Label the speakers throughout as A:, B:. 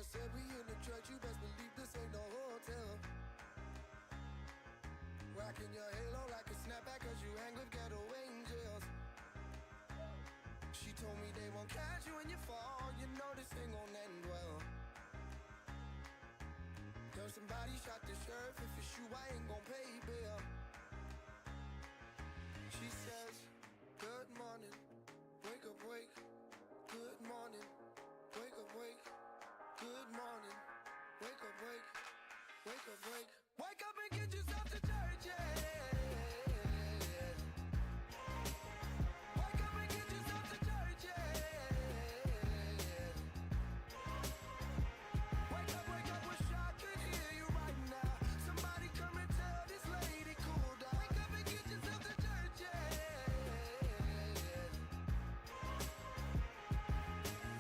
A: said we in the church, you best believe this ain't no hotel. Rocking your halo like a snapback cause you hang with ghetto angels. She told me they won't catch you when you fall, you know this ain't gon' end well. Girl, somebody shot the sheriff, if it's you I ain't gon' pay bail. She says, good morning, wake up, wake. Good morning, wake up, wake. Good morning, wake up, wake. Wake up, wake. Wake up and get yourself to church, yeah. Wake up and get yourself to church, yeah. Wake up, wish I could hear you right now. Somebody come and tell this lady cool down. Wake up and get yourself to church, yeah.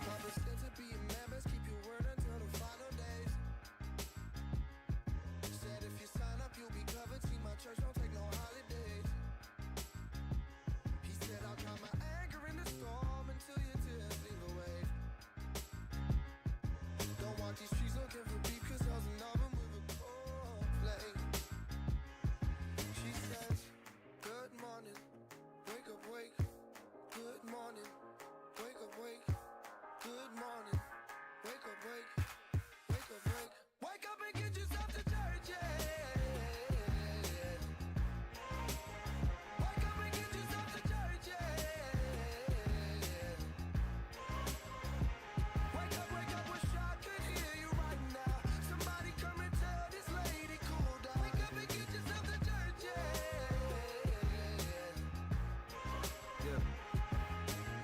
A: Papa said to be a man, best keep your word until the final days. Said if you sign up, you'll be covered. See, my church don't take no holidays. He said I'll calm my anger in the storm until your tears leave away. Don't want these streets looking for beef, cause hell's another with a cold play. She says, good morning, wake up, wake. Good morning, wake up, wake. Good morning, wake up, wake. Wake up, wake. Wake up and get yourself to church, yeah. Wake up and get yourself to church, yeah. Wake up, wish I could hear you right now. Somebody come and tell this lady cool down. Wake up and get yourself to church, yeah.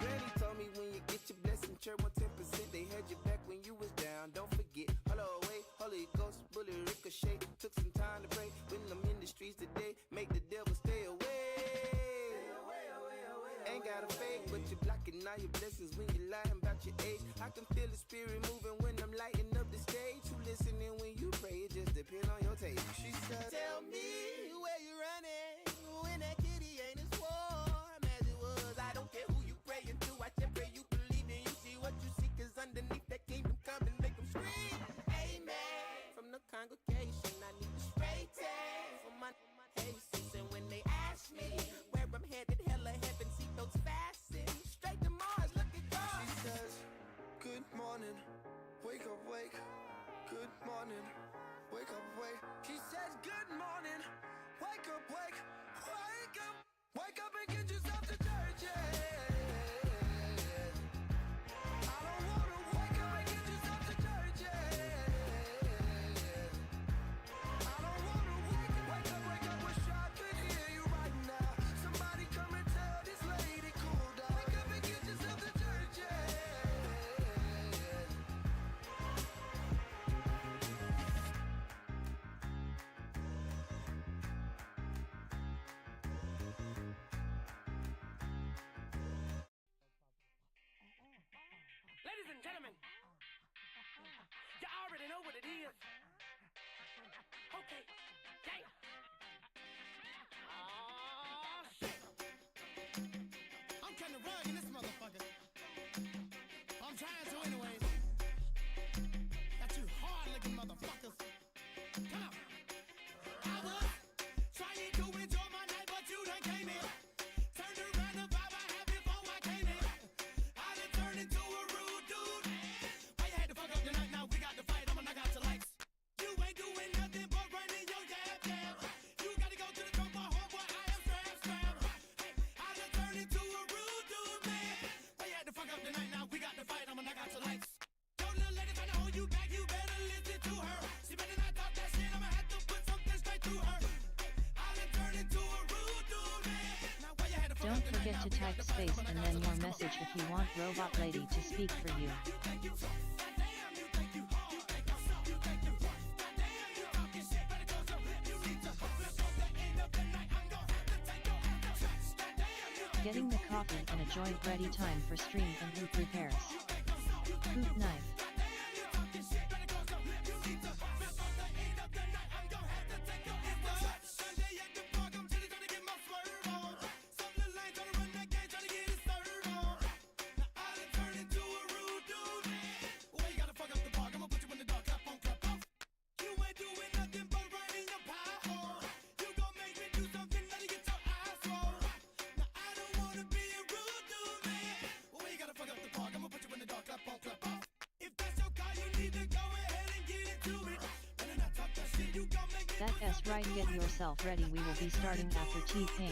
B: Granny told me when you get your blessing, church 110%, they had your back when you was down. Don't forget, hello, away, Holy Ghost, bullet ricochet. Took some time to pray when I'm in the streets today. Make the devil stay away. Ain't got a fake, but you're blocking all your blessings when you're lying about your age. I can feel the spirit moving when I'm lighting up the stage. You listening when you pray, it just depends on your taste. She said, tell me where you running when that kitty ain't as warm as it was. I don't care who you praying to, I just pray you believe and you see what you see, cause underneath that kingdom come and make them scream. Amen. From the congregation, I need a straight tag for my cases. And when they ask me where I'm headed, hell or heaven, see those fasten. Straight to Mars, look at God.
A: She says, good morning, wake up, wake. Good morning, wake up, wake. She says, good morning, wake up, wake. Wake up, wake up and get yourself to church, yeah. I don't wanna wake up and get yourself to church, yeah. I don't wanna wake up, wish I could hear you right now. Somebody come and tell this lady cool down. Wake up and get yourself to church, yeah.
C: Ladies and gentlemen, you already know what it is. Okay, damn. Oh, shit.
D: I'm kinda rugged this motherfucker. I'm trying to anyways. Got you hard-looking motherfuckers. Come on. I was trying to enjoy my night, but you done came in. Turned around the vibe I had before I came in. I done turned into a rude dude. Why you had to fuck up the night? Now we got to fight. I'ma knock out your lights. You ain't doing nothing but running your jab, jab. You gotta go to the trunk, my homeboy. I am strap, strap. Hey, I done turned into a rude dude, man. Why you had to fuck up the night? Now we got to fight. I'ma knock out your lights. Your little lady tryna hold you back. You better listen to her. She better not talk that shit. I'ma have to put something straight through her. I done turned into a rude dude, man. Now why you had to fuck
E: Don't
D: up the night?
E: forget
D: Now
E: to
D: we got
E: type
D: to fight.
E: space
D: I'ma
E: and
D: knock
E: then
D: out
E: your
D: your lights.
E: message if you want Robot Lady to speak for you.
D: You think you tough. Goddamn, you think you hard. You think I'm soft. You think you rough. Goddamn, you talking shit. Better close your lips. You need to huff. Before the end of the night, I'm gonna have to take your ass to church. Goddamn, you think
E: Getting the coffee and a joint ready, time for stream and hoop repairs. Hoop knife.
D: goddamn, you talking shit. Better close your lips. You need to huff. Before the end of the night, I'm gonna have to take your ass to church. Sunday at the park, I'm chilling, trying to get my swerve on. Some little lane trying to run that game, trying to get his serve on. Now I done turned into a rude dude. Well, you gotta fuck up the park. I'ma put you in the
E: That's right, get yourself ready, we will be starting after T-Pain.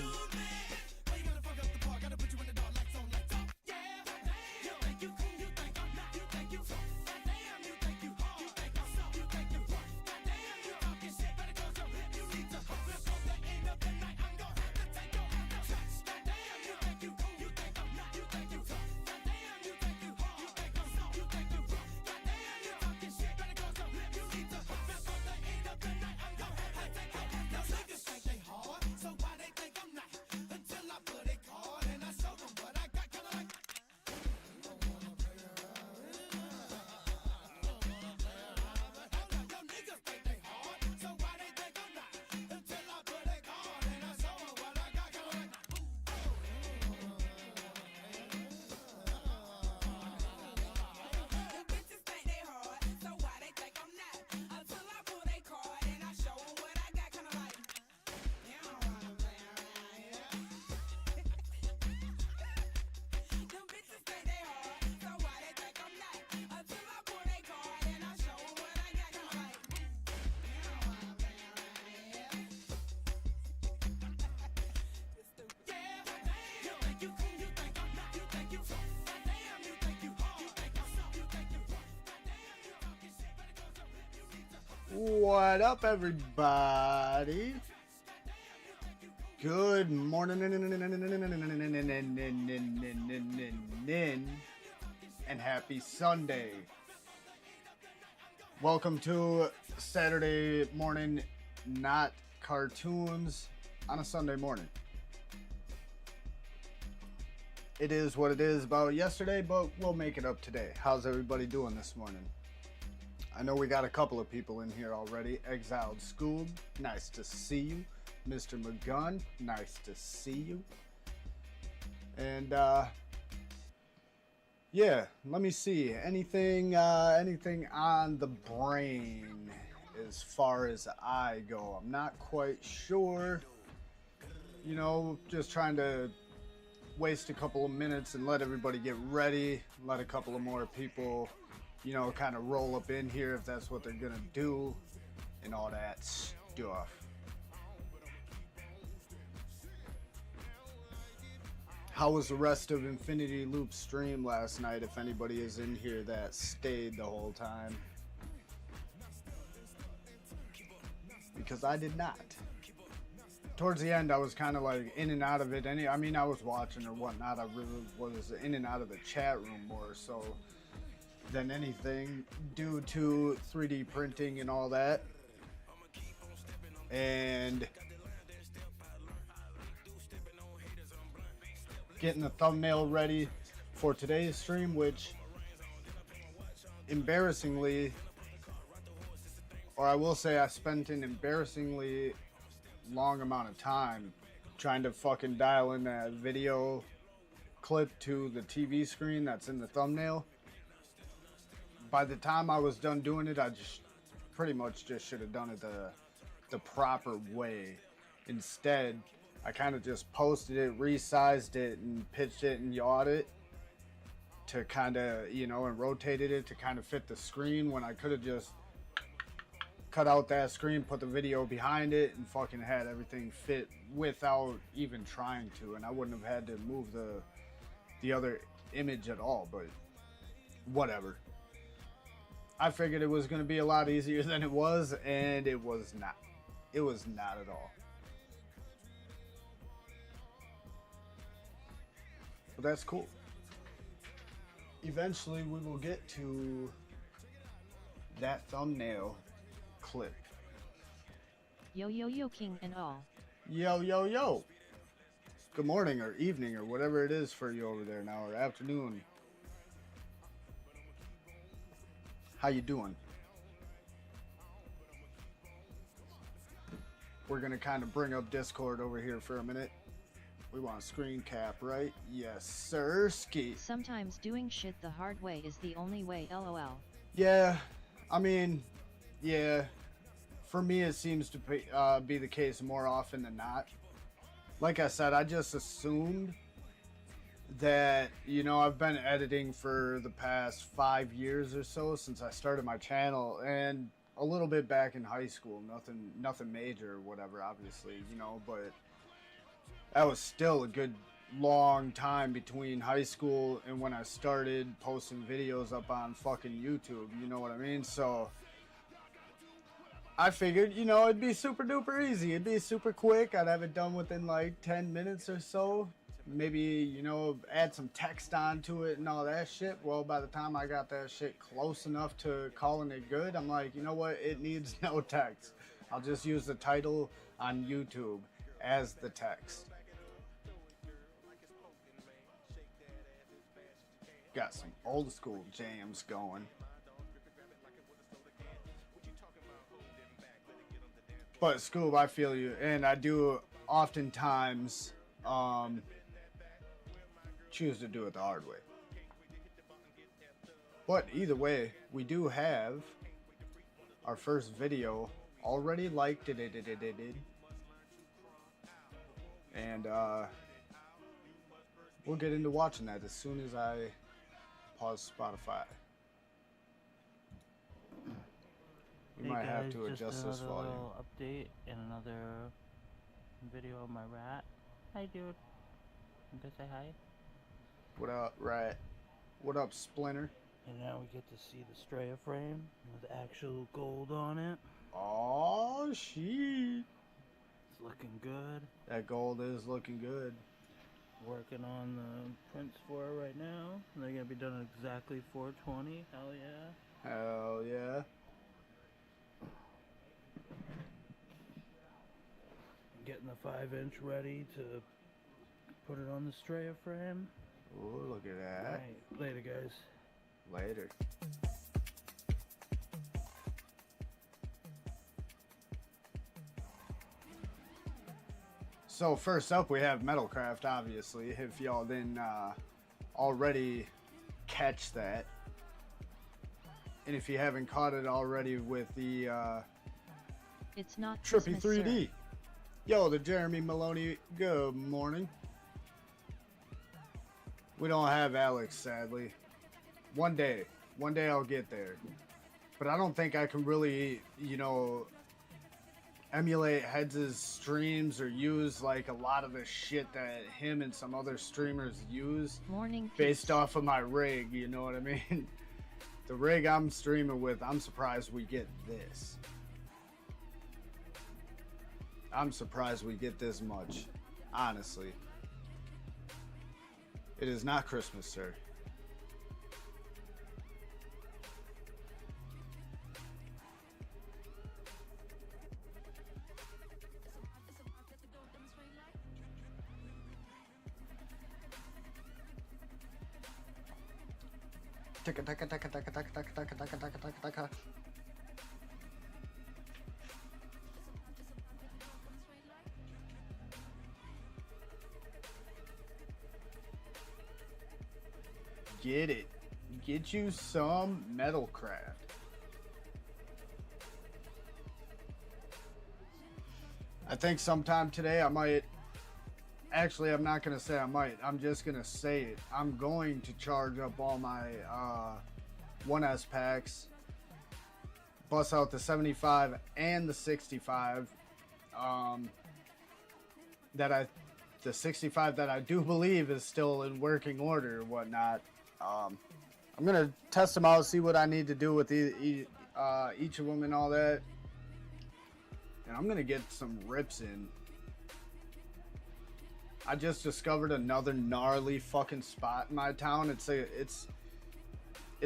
F: What up, everybody? Good morning and happy Sunday. Welcome to Saturday morning, not cartoons on a Sunday morning. It is what it is about yesterday, but we'll make it up today. How's everybody doing this morning? I know we got a couple of people in here already. Exiled Scoob, nice to see you. Mr. McGunn, nice to see you. And yeah, let me see. Anything on the brain as far as I go? I'm not quite sure. You know, just trying to waste a couple of minutes and let everybody get ready. Let a couple of more people, you know, kind of roll up in here if that's what they're gonna do and all that stuff. How was the rest of Infinity Loop stream last night, if anybody is in here that stayed the whole time? Because I did not. Towards the end, I was kind of like in and out of it. I mean, I was watching or whatnot. I really was in and out of the chat room more so than anything, due to 3D printing and all that. And getting the thumbnail ready for today's stream, which embarrassingly, or I will say I spent an embarrassingly long amount of time trying to fucking dial in that video clip to the TV screen that's in the thumbnail. By the time I was done doing it, I just pretty much just should have done it the proper way. Instead, I kind of just posted it, resized it, and pitched it and yawed it to kind of, you know, and rotated it to kind of fit the screen, when I could have just cut out that screen, put the video behind it, and fucking had everything fit without even trying to, and I wouldn't have had to move the other image at all, but whatever. I figured it was going to be a lot easier than it was, and it was not. It was not at all. But that's cool. Eventually, we will get to that thumbnail clip.
E: Yo yo yo, king and all.
F: Yo yo yo. Good morning or evening or whatever it is for you over there now, or afternoon. How you doing? We're gonna kind of bring up Discord over here for a minute. We want screen cap, right? Yes, sir. Ski.
E: Sometimes doing shit the hard way is the only way, lol.
F: Yeah, I mean, yeah. For me, it seems to be the case more often than not. Like I said, I just assumed that, you know, I've been editing for the past 5 years or so since I started my channel, and a a little bit back in high school, nothing major or whatever, obviously, you know, but that was still a good long time between high school and when I started posting videos up on fucking YouTube, you know what I mean? So I figured, you know, it'd be super duper easy. It'd be super quick. I'd have it done within like 10 minutes or so. Maybe, you know, add some text onto it and all that shit. Well, by the time I got that shit close enough to calling it good, I'm like, you know what? It needs no text. I'll just use the title on YouTube as the text. Got some old school jams going. But Scoob, I feel you, and I do oftentimes choose to do it the hard way. But either way, we do have our first video already liked it, and we'll get into watching that as soon as I pause Spotify. We might have to adjust this volume.
G: Little update and another video of my rat. Hi, dude. You guys say hi?
F: What up, Rat? What up, Splinter?
G: And now we get to see the Straya frame with actual gold on it.
F: Oh shit!
G: It's looking good.
F: That gold is looking good.
G: Working on the prints for it right now. They're gonna be done exactly 420. Hell yeah.
F: Hell yeah.
G: Getting the 5-inch ready to put it on the Straya frame.
F: Oh, look at that.
G: Alright, later guys.
F: Later. So first up we have Metalcraft, obviously, if y'all didn't already catch that. And if you haven't caught it already with the
E: It's not
F: Trippy
E: Christmas,
F: 3D.
E: sir.
F: Yo, the Jeremy Maloney, good morning. We don't have Alex, sadly. One day I'll get there. But I don't think I can really, you know, emulate Heads' streams or use like a lot of the shit that him and some other streamers use.
E: Morning
F: Based off of my rig, you know what I mean? The rig I'm streaming with, I'm surprised we get this. I'm surprised we get this much, honestly. It is not Christmas, sir. Taka taka taka taka taka taka taka taka taka taka taka. Get it. Get you some Metalcraft. I think sometime today I might. Actually, I'm not going to say I might. I'm just going to say it. I'm going to charge up all my 1S packs. Bust out the 75 and the 65. The 65 that I do believe is still in working order or whatnot. I'm going to test them out, see what I need to do with each of them and all that. And I'm going to get some rips in. I just discovered another gnarly fucking spot in my town. It's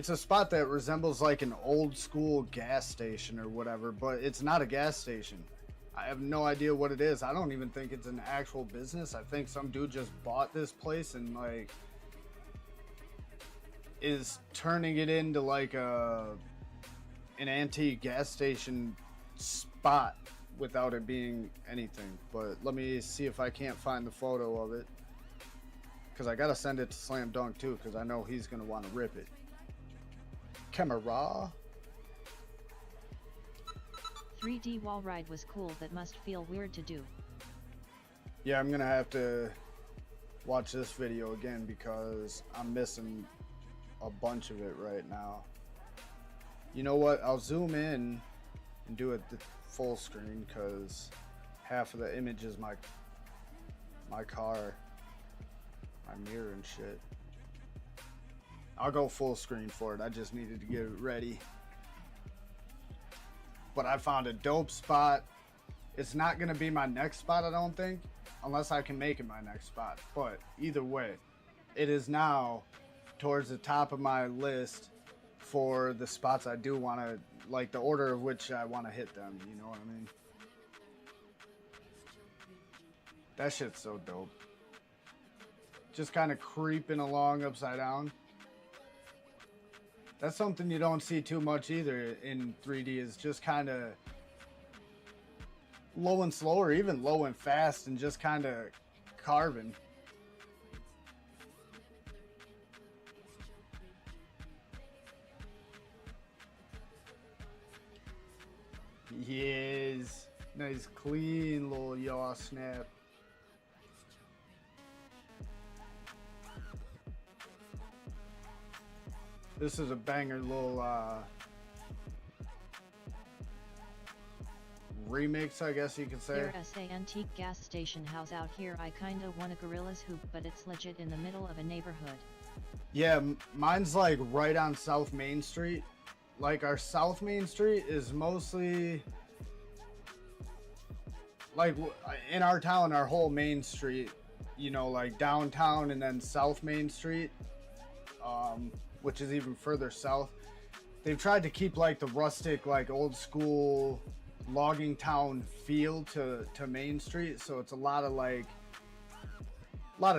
F: a spot that resembles like an old school gas station or whatever, but it's not a gas station. I have no idea what it is. I don't even think it's an actual business. I think some dude just bought this place and like is turning it into like an antique gas station spot without it being anything. But let me see if I can't find the photo of it, because I gotta send it to Slam Dunk too, because I know he's gonna want to rip it. Camera.
E: 3D wall ride was cool. That must feel weird to do.
F: Yeah, I'm gonna have to watch this video again because I'm missing a bunch of it right now. You know what? I'll zoom in and do it the full screen because half of the image is my car, my mirror and shit. I'll go full screen for it. I just needed to get it ready. But I found a dope spot. It's not going to be my next spot, I don't think, unless I can make it my next spot. But either way, it is now towards the top of my list for the spots I do want to, like the order of which I want to hit them. You know what I mean? That shit's so dope. Just kind of creeping along upside down. That's something you don't see too much either in 3D, is just kind of low and slow, or even low and fast, and just kind of carving. Yes. Nice clean little yaw snap. This is a banger little remix, I guess you could say.
E: There's a antique gas station house out here. I kinda want a gorillas hoop, but it's legit in the middle of a neighborhood.
F: Yeah, mine's like right on South Main Street. Like our South Main Street is mostly like in our town, our whole Main Street, you know, like downtown and then South Main Street, which is even further south. They've tried to keep like the rustic, like old school logging town feel to Main Street. So it's a lot of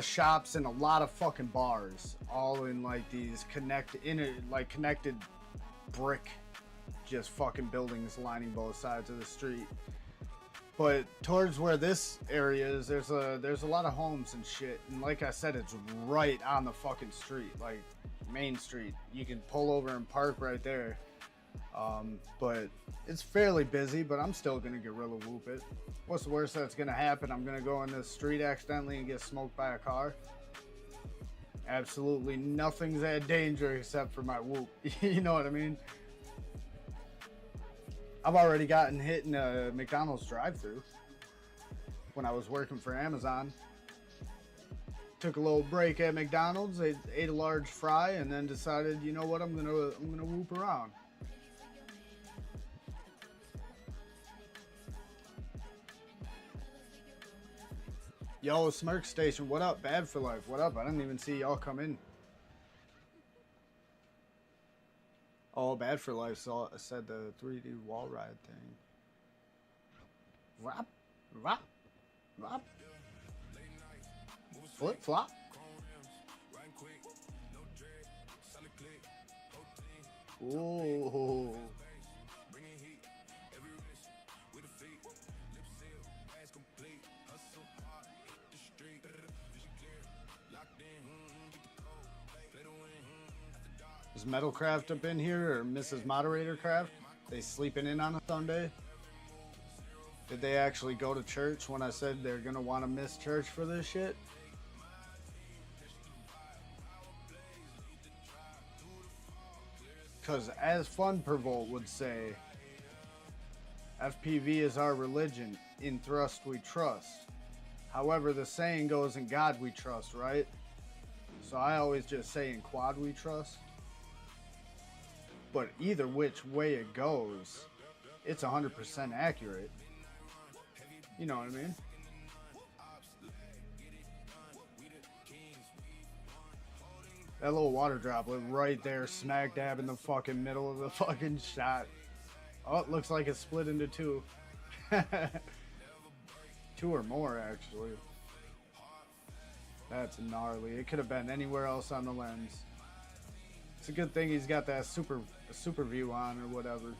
F: shops and a lot of fucking bars, all in like these connected brick, just fucking buildings lining both sides of the street. But towards where this area is, there's a lot of homes and shit. And like I said, it's right on the fucking street, like Main Street. You can pull over and park right there. But it's fairly busy, but I'm still gonna gorilla whoop it. What's the worst that's gonna happen? I'm gonna go in the street accidentally and get smoked by a car. Absolutely nothing's at danger except for my whoop. You know what I mean? I've already gotten hit in a McDonald's drive-thru when I was working for Amazon. Took a little break at McDonald's, ate a large fry, and then decided, you know what, I'm gonna whoop around. Yo, Smirk Station, what up? Bad for Life, what up? I didn't even see y'all come in. Oh, Bad for Life said the 3D wall ride thing. Wrap, wrap, wrap. Flip flop. Ooh. Is Metalcraft up in here, or Mrs. Moderator Craft? They sleeping in on a Sunday? Did they actually go to church when I said they're gonna want to miss church for this shit? Because as Fun Pervolt would say, FPV is our religion, in thrust we trust. However, the saying goes, in God we trust, right? So I always just say in quad we trust. But either which way it goes, it's 100% accurate. You know what I mean? That little water droplet right there, smack dab in the fucking middle of the fucking shot. Oh, it looks like it's split into two. Two or more, actually. That's gnarly. It could have been anywhere else on the lens. It's a good thing he's got that super view on or whatever.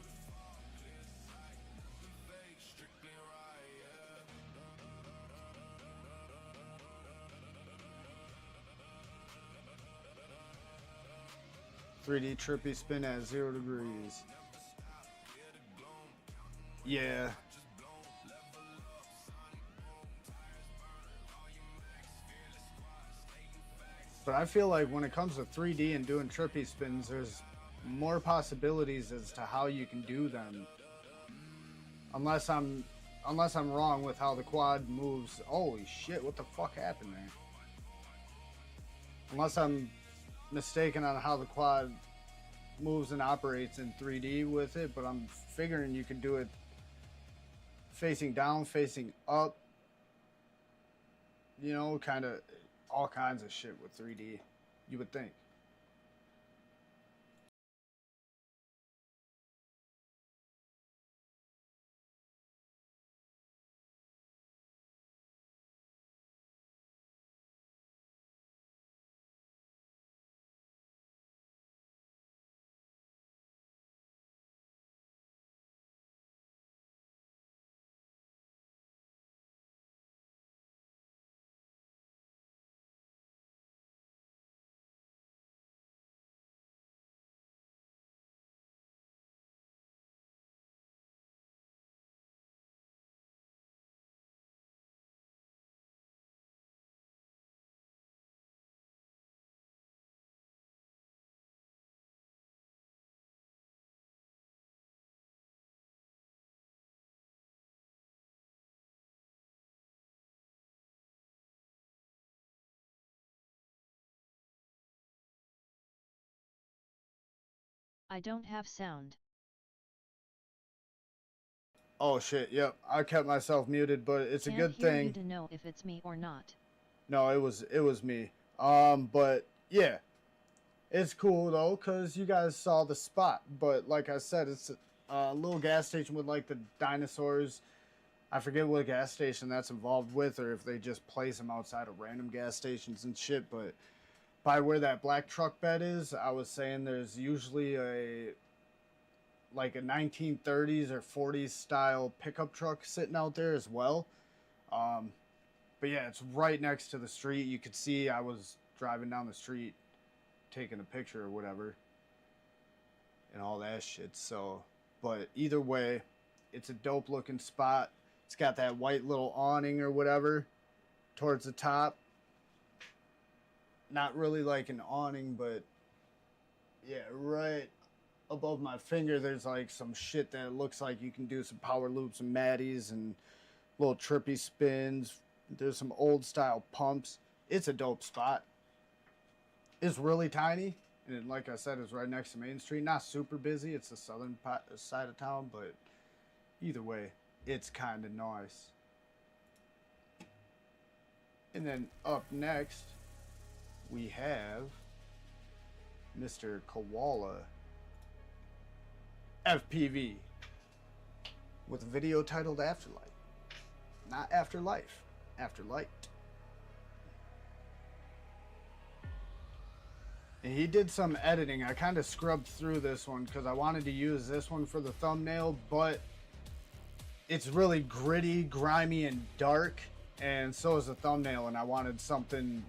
F: .3D trippy spin at 0 degrees. Yeah. But I feel like when it comes to 3D and doing trippy spins, there's more possibilities as to how you can do them Unless I'm wrong with how the quad moves. Holy shit, what the fuck happened there? Unless I'm mistaken on how the quad moves and operates in 3D with it, but I'm figuring you can do it facing down, facing up, you know, kind of all kinds of shit with 3D, you would think.
E: I don't have sound.
F: Oh shit, yep. I kept myself muted, but it's
E: Can't
F: a good
E: hear
F: thing.
E: you to know if it's me or not.
F: No, it was me. But yeah. It's cool though, cause you guys saw the spot. But like I said, it's a little gas station with like the dinosaurs. I forget what gas station that's involved with, or if they just place them outside of random gas stations and shit. But by where that black truck bed is, I was saying there's usually a 1930s or 40s style pickup truck sitting out there as well. But yeah, it's right next to the street. You could see I was driving down the street taking a picture or whatever and all that shit. So, but either way, it's a dope looking spot. It's got that white little awning or whatever towards the top. Not really like an awning, but yeah, right above my finger there's like some shit that looks like you can do some power loops and maddies and little trippy spins. There's some old style pumps. It's a dope spot. It's really tiny, and like I said, it's right next to Main Street. Not super busy. It's the southern side of town, but either way, it's kind of nice. And then up next, we have Mr. Koala FPV with a video titled Afterlight. Not Afterlife, Afterlight. And he did some editing. I kind of scrubbed through this one because I wanted to use this one for the thumbnail, but it's really gritty, grimy, and dark, and so is the thumbnail, and I wanted something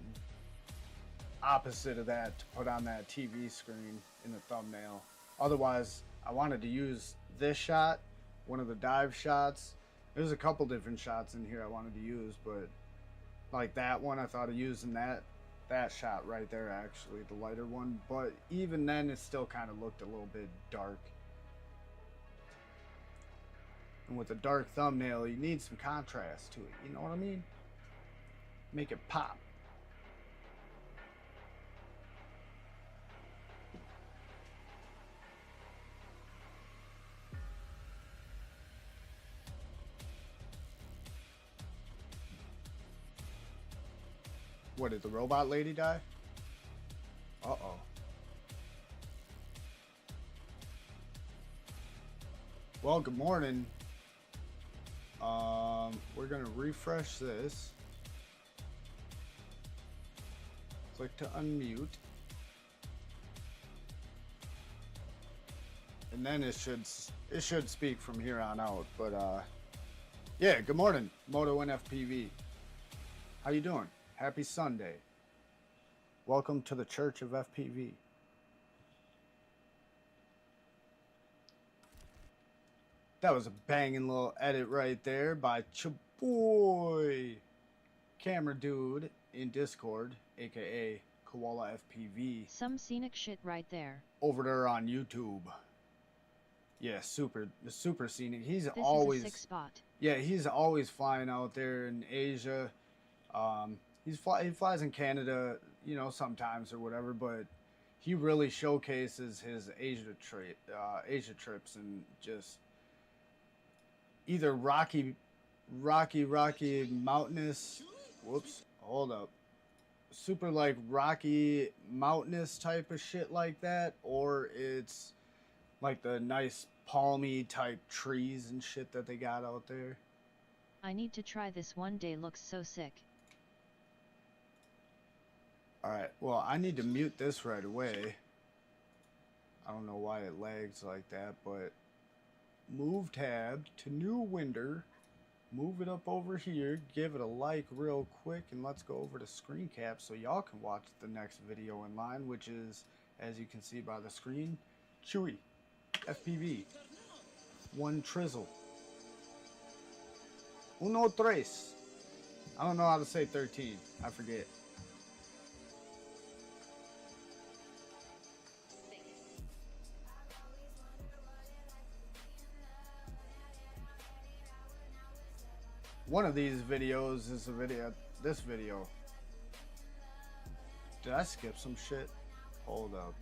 F: opposite of that to put on that TV screen in the thumbnail. Otherwise, I wanted to use this shot, one of the dive shots. There's a couple different shots in here I wanted to use, but like that one, I thought of using that shot right there, actually, the lighter one. But even then, it still kind of looked a little bit dark. And with a dark thumbnail, you need some contrast to it, you know what I mean? Make it pop. What, did the robot lady die? Uh-oh. Well, good morning. We're gonna refresh this. Click to unmute. And then it should speak from here on out. But yeah, good morning, Moto and FPV. How you doing? Happy Sunday. Welcome to the Church of FPV. That was a banging little edit right there by Chaboy Camera Dude in Discord, aka Koala FPV.
E: Some scenic shit right there.
F: Over there on YouTube. Yeah, super scenic. He's
E: This
F: always
E: is a sick spot.
F: yeah, he's always flying out there in Asia. He flies in Canada, you know, sometimes or whatever, but he really showcases his Asia trips, and just either rocky mountainous. Whoops, hold up. Super like rocky mountainous type of shit like that, or it's like the nice palmy type trees and shit that they got out there.
E: I need to try this one day, looks so sick.
F: Alright, well, I need to mute this right away. I don't know why it lags like that, but move tab to new window, move it up over here, give it a like real quick, and let's go over to screen cap so y'all can watch the next video in line, which is, as you can see by the screen, Chewy FPV 1 Trizzle uno tres. I don't know how to say 13, I forget. One of these videos is this video. Did I skip some shit? Hold up.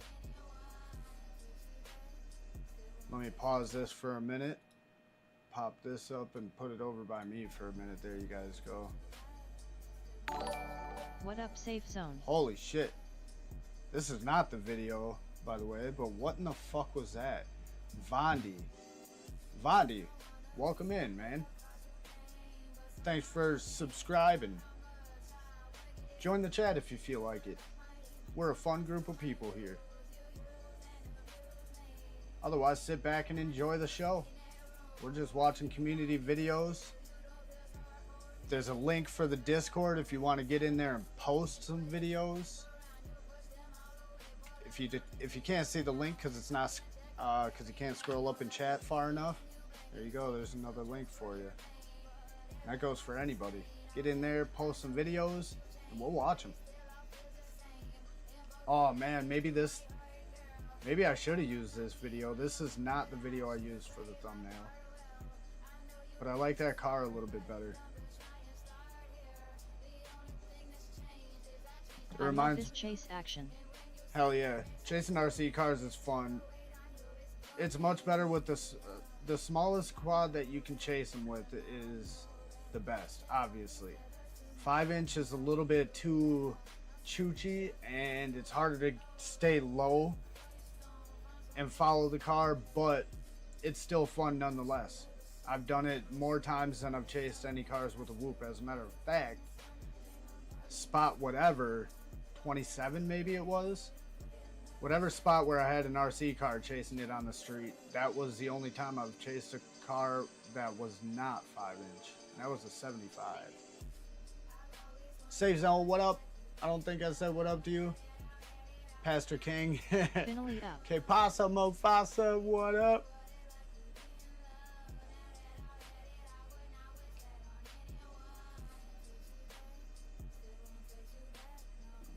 F: Let me pause this for a minute. Pop this up and put it over by me for a minute. There you guys go.
E: What up, safe zone?
F: Holy shit. This is not the video, by the way, but what in the fuck was that? Vondi, welcome in, man. Thanks for subscribing. Join the chat if you feel like it. We're a fun group of people here. Otherwise, sit back and enjoy the show. We're just watching community videos. There's a link for the Discord if you want to get in there and post some videos. If you can't see the link because it's not because you can't scroll up in chat far enough, there you go. There's another link for you. That goes for anybody. Get in there, post some videos, and we'll watch them. Oh man, maybe I should have used this video. This is not the video I used for the thumbnail. But I like that car a little bit better. It reminds
E: this chase action.
F: Hell yeah. Chasing RC cars is fun. It's much better with the smallest quad that you can chase them with is the best, obviously. 5-inch is a little bit too choochy and it's harder to stay low and follow the car, but it's still fun nonetheless. I've done it more times than I've chased any cars with a whoop. As a matter of fact, spot whatever, 27 maybe it was, whatever spot where I had an RC car chasing it on the street, that was the only time I've chased a car that was not 5-inch. That was a 75. Safe Zone, what up? I don't think I said what up to you. Pastor King.
E: Finally up.
F: Que pasa, Mofasa? What up?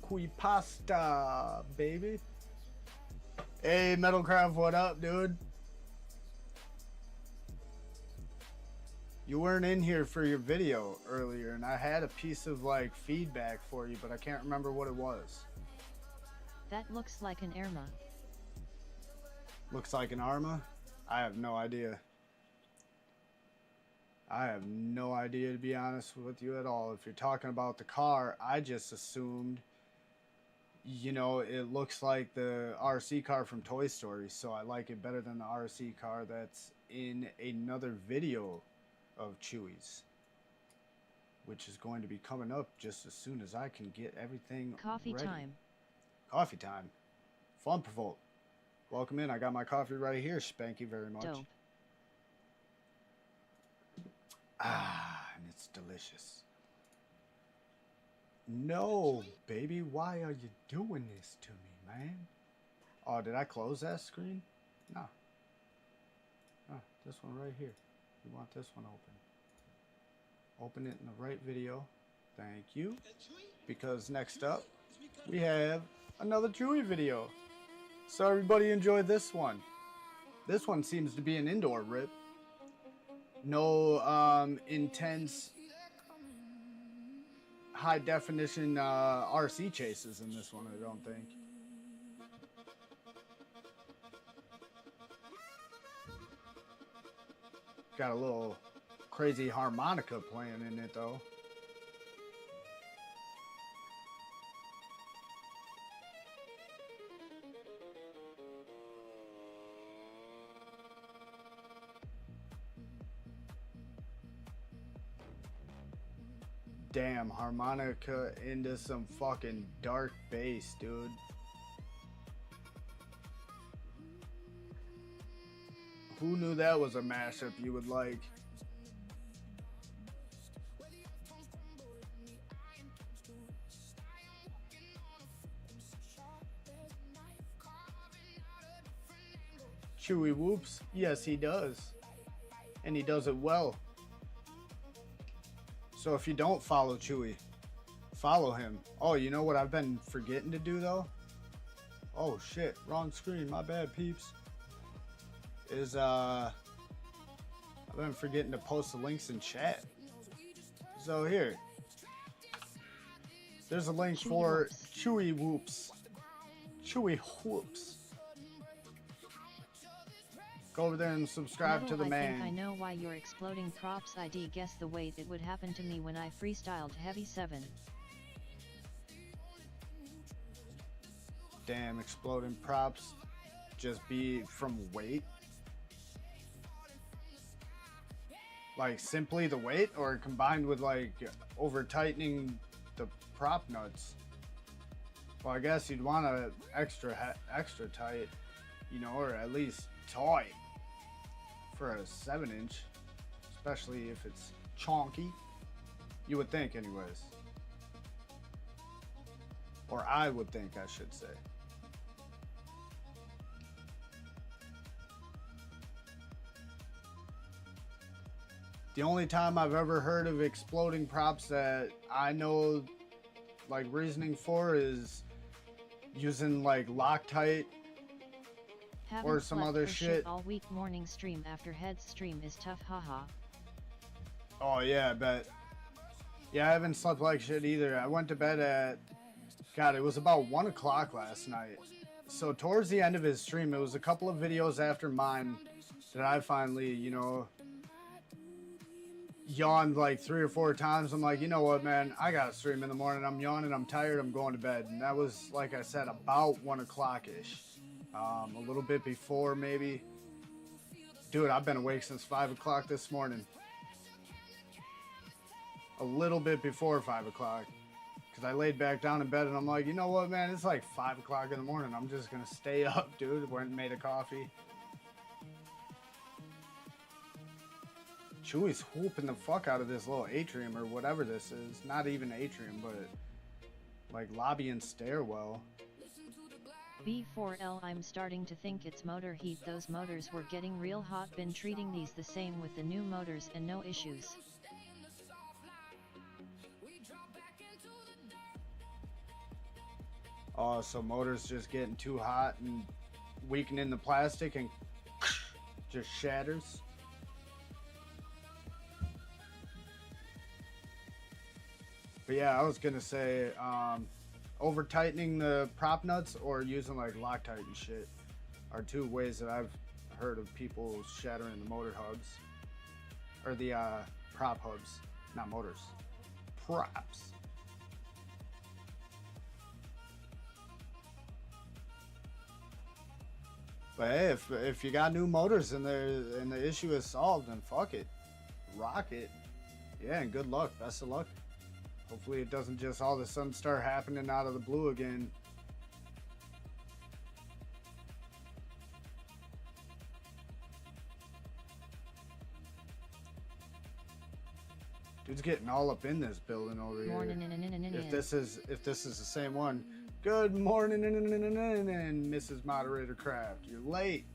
F: Qui pasta, baby. Hey, Metalcraft, what up, dude? You weren't in here for your video earlier, and I had a piece of like feedback for you, but I can't remember what it was.
E: That looks like an Irma.
F: Looks like an Arma? I have no idea. I have no idea, to be honest with you at all. If you're talking about the car, I just assumed, you know, it looks like the RC car from Toy Story, so I like it better than the RC car that's in another video of Chewy's, which is going to be coming up just as soon as I can get everything
E: Coffee
F: ready.
E: time.
F: Coffee time. Fun Provolt. Welcome in. I got my coffee right here. Spank you very much.
E: Dope.
F: Ah, and it's delicious. No, baby, why are you doing this to me, man? Oh, did I close that screen? No. Oh, this one right here. You want this one open. Open it in the right video. Thank you. Because next up, we have another Chewy video. So everybody enjoy this one. This one seems to be an indoor rip. No intense high definition RC chases in this one, I don't think. Got a little crazy harmonica playing in it though. Damn, harmonica into some fucking dark bass, dude. Who knew that was a mashup you would like? Chewy whoops? Yes, he does. And he does it well. So if you don't follow Chewy, follow him. Oh, you know what I've been forgetting to do though? Oh shit, wrong screen, my bad peeps. Is I've been forgetting to post the links in chat. So here, there's a link for Chewy Whoops. Chewy Whoops. Go over there and subscribe to the man.
E: I think I know why you're exploding props ID. Guess the way it would happen to me when I freestyled Heavy 7.
F: Damn, exploding props just be from weight? Like simply the weight, or combined with like over tightening the prop nuts? Well, I guess you'd want to extra tight, you know, or at least tight for a 7-inch, especially if it's chonky. You would think, anyways, or I would think, I should say. The only time I've ever heard of exploding props that I know like reasoning for is using like Loctite or some other shit.
E: All week. Morning stream after heads stream is tough, haha.
F: Oh yeah, I bet. Yeah, I haven't slept like shit either. I went to bed at, God, it was about 1 o'clock last night. So towards the end of his stream, it was a couple of videos after mine that I finally, you know, yawned like 3 or 4 times. I'm like, you know what, man, I gotta stream in the morning. I'm yawning, I'm tired, I'm going to bed. And that was, like I said, about 1 o'clock-ish. A little bit before, maybe. Dude, I've been awake since 5 o'clock this morning. A little bit before 5 o'clock. Because I laid back down in bed and I'm like, you know what, man, it's like 5 o'clock in the morning. I'm just gonna stay up, dude. Went and made a coffee. Chewy's whooping the fuck out of this little atrium or whatever this is. Not even atrium, but like lobby and stairwell.
E: B4L, I'm starting to think it's motor heat. Those motors were getting real hot. Been treating these the same with the new motors and no issues.
F: Oh, so motors just getting too hot and weakening the plastic and just shatters. But yeah, I was gonna say, over tightening the prop nuts or using like Loctite and shit are two ways that I've heard of people shattering the motor hubs. Or the prop hubs, not motors. Props. But hey, if you got new motors and the issue is solved, then fuck it. Rock it. Yeah, and good luck. Best of luck. Hopefully it doesn't just all of a sudden start happening out of the blue again. Dude's getting all up in this building over here. If this is the same one. Good morning, Mrs. Moderator Craft. You're late.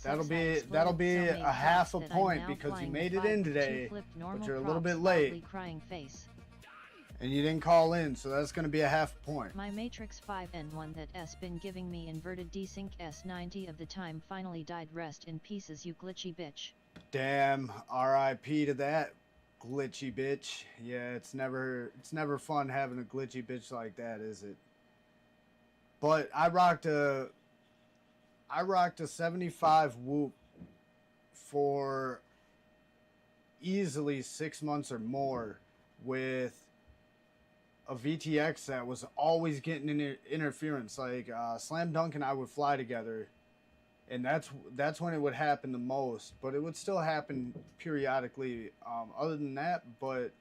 F: That'll be a half a point because you made it in today, but you're a little bit late. And you didn't call in, so that's going to be a half point.
E: My Matrix 5N1 that S been giving me inverted desync S90 of the time finally died. Rest in pieces, you glitchy bitch.
F: Damn, R.I.P. to that glitchy bitch. Yeah, it's never fun having a glitchy bitch like that, is it? But I rocked a 75 whoop for easily 6 months or more with a VTX that was always getting interference. Like Slam Dunk and I would fly together, and that's when it would happen the most. But it would still happen periodically. Other than that, but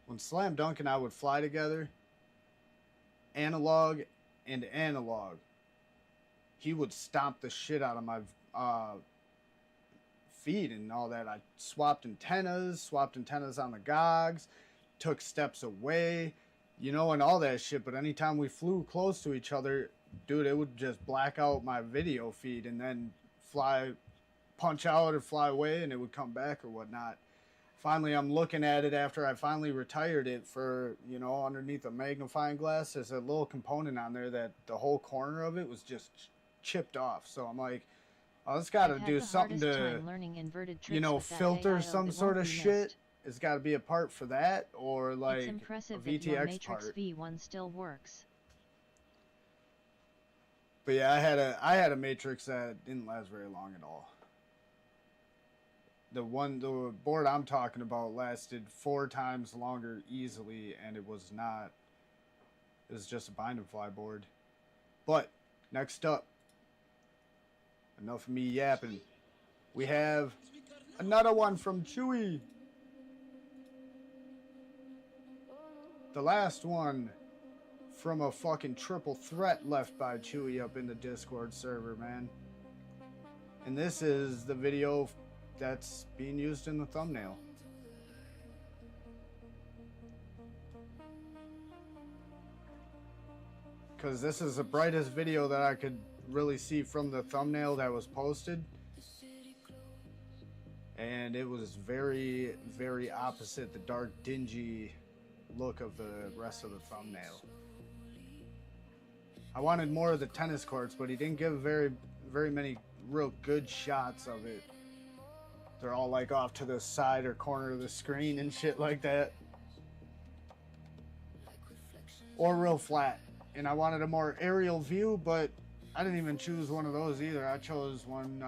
F: when Slam Dunk and I would fly together, analog and analog, he would stomp the shit out of my feed and all that. I swapped antennas on the GOGs, took steps away, you know, and all that shit. But anytime we flew close to each other, dude, it would just black out my video feed and then punch out or fly away, and it would come back or whatnot. Finally, I'm looking at it after I finally retired it for, you know, underneath a magnifying glass. There's a little component on there that the whole corner of it was just chipped off. So I'm like, oh, it's got to do something to, you know, filter some sort of shit. It's got to be a part for that, or like
E: it's impressive
F: a VTX
E: that your Matrix
F: part.
E: V1 still works.
F: But yeah, I had a Matrix that didn't last very long at all. The board I'm talking about lasted 4 times longer easily, and it was just a bind and fly board. But next up, enough of me yapping. We have another one from Chewy. The last one from a fucking triple threat left by Chewy up in the Discord server, man. And this is the video that's being used in the thumbnail. Because this is the brightest video that I could really see from the thumbnail that was posted. And it was very, very opposite the dark, dingy look of the rest of the thumbnail. I wanted more of the tennis courts, but he didn't give very, very many real good shots of it. They're all like off to the side or corner of the screen and shit like that. Or real flat. And I wanted a more aerial view, but I didn't even choose one of those either. I chose one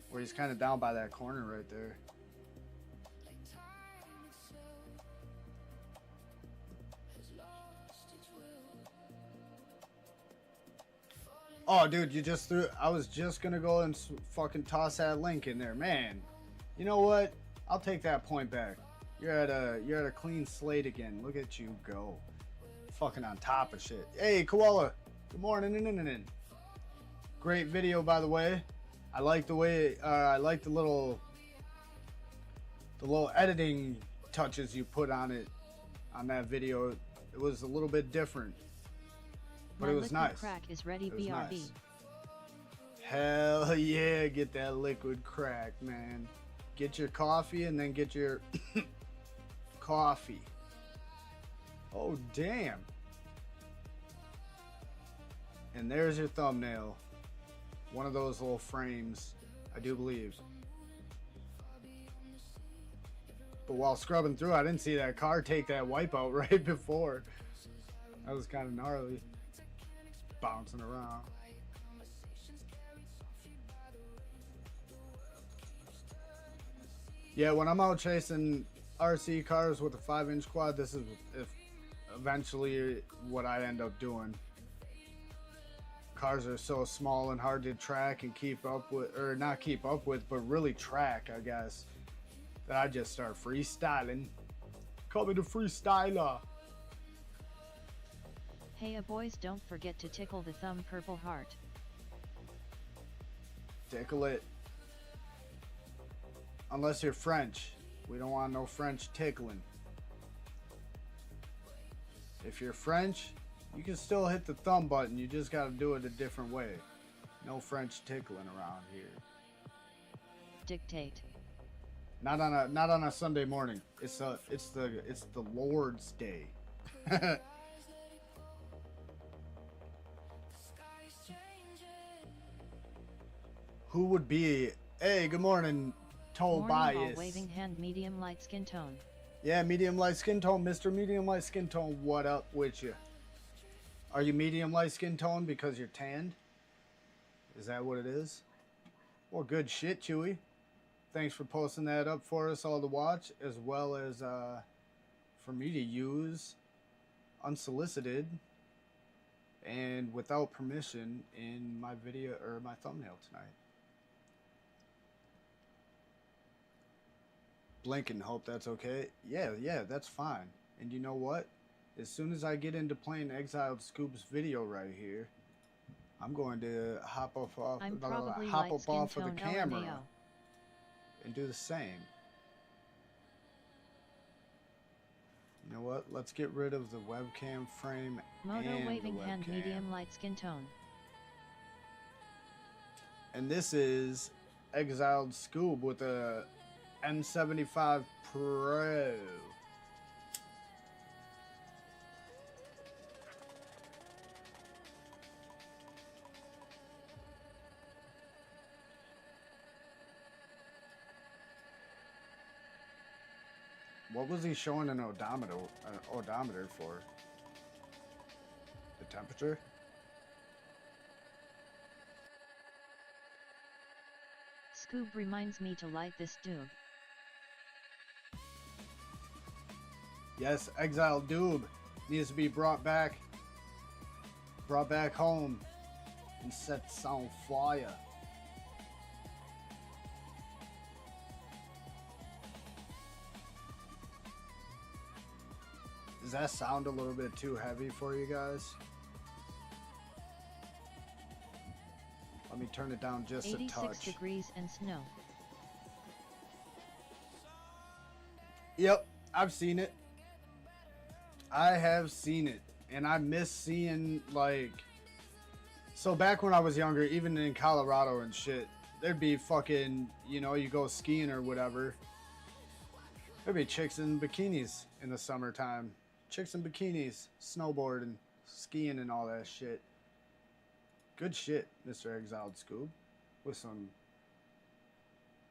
F: where he's kind of down by that corner right there. Oh, dude, you just threw... I was just going to go and fucking toss that link in there. Man, you know what? I'll take that point back. You're at a clean slate again. Look at you go. Fucking on top of shit. Hey, Koala. Good morning. Great video, by the way. I like the way... I like the little editing touches you put on it, on that video. It was a little bit different. But it was nice.
E: Crack is ready,
F: it was
E: BRB.
F: nice. Hell yeah, get that liquid crack, man. Get your coffee and then get your coffee. Oh, damn. And there's your thumbnail. One of those little frames, I do believe. But while scrubbing through, I didn't see that car take that wipeout right before. That was kind of gnarly. Bouncing around. Yeah, when I'm out chasing RC cars with a 5-inch quad, this is eventually what I end up doing. Cars are so small and hard to track and keep up with, or not keep up with, but really track, I guess, that I just start freestyling. Call me the freestyler.
E: Hey boys, don't forget to tickle the thumb purple heart.
F: Tickle it. Unless you're French. We don't want no French tickling. If you're French, you can still hit the thumb button. You just gotta do it a different way. No French tickling around here.
E: Dictate.
F: Not on a Sunday morning. It's the Lord's Day. Who would be? Hey, good morning,
E: Morning
F: Tobias.
E: ball waving hand, medium light skin tone.
F: Yeah, medium light skin tone, Mr. Medium light skin tone. What up with you? Are you medium light skin tone because you're tanned? Is that what it is? Well, good shit, Chewy. Thanks for posting that up for us all to watch, as well as for me to use unsolicited and without permission in my video or my thumbnail tonight. Blink and hope that's okay. Yeah, that's fine. And you know what? As soon as I get into playing Exiled Scoop's video right here, I'm going to hop up off of the camera
E: LMAO.
F: and do the same. You know what? Let's get rid of the webcam frame
E: Moto
F: and
E: waving
F: the
E: hand,
F: webcam.
E: medium light skin tone.
F: And this is Exiled Scoob with a M75 Pro. What was he showing an odometer for? The temperature?
E: Scoob reminds me to light this doob.
F: Yes, Exiled Doob needs to be brought back home and set on fire. Does that sound a little bit too heavy for you guys? Let me turn it down just a
E: 86
F: touch.
E: degrees and snow.
F: Yep, I've seen it. I have seen it. And I miss seeing, like... So back when I was younger, even in Colorado and shit, there'd be fucking, you know, you go skiing or whatever. There'd be chicks in bikinis in the summertime. Chicks in bikinis, snowboarding, skiing and all that shit. Good shit, Mr. Exiled Scoob. With some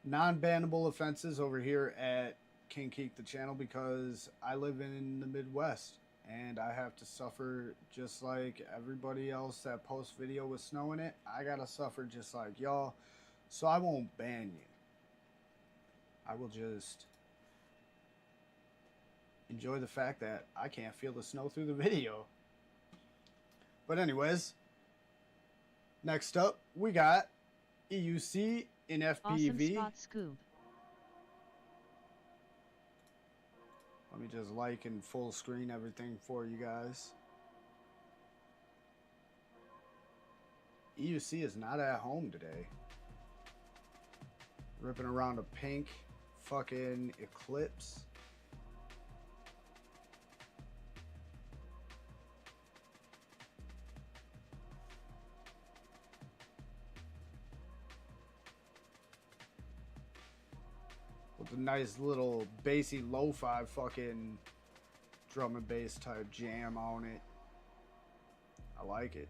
F: non-bannable offenses over here at King.Kieck-The channel, because I live in the Midwest and I have to suffer just like everybody else that posts video with snow in it. I gotta suffer just like y'all, so I won't ban you. I will just enjoy the fact that I can't feel the snow through the video. But anyways, next up we got EUC in FPV.
E: Awesome spot, Scoob.
F: Let me just like and full screen everything for you guys. EUC is not at home today. Ripping around a pink fucking Eclipse. With a nice little bassy lo-fi fucking drum and bass type jam on it. I like it.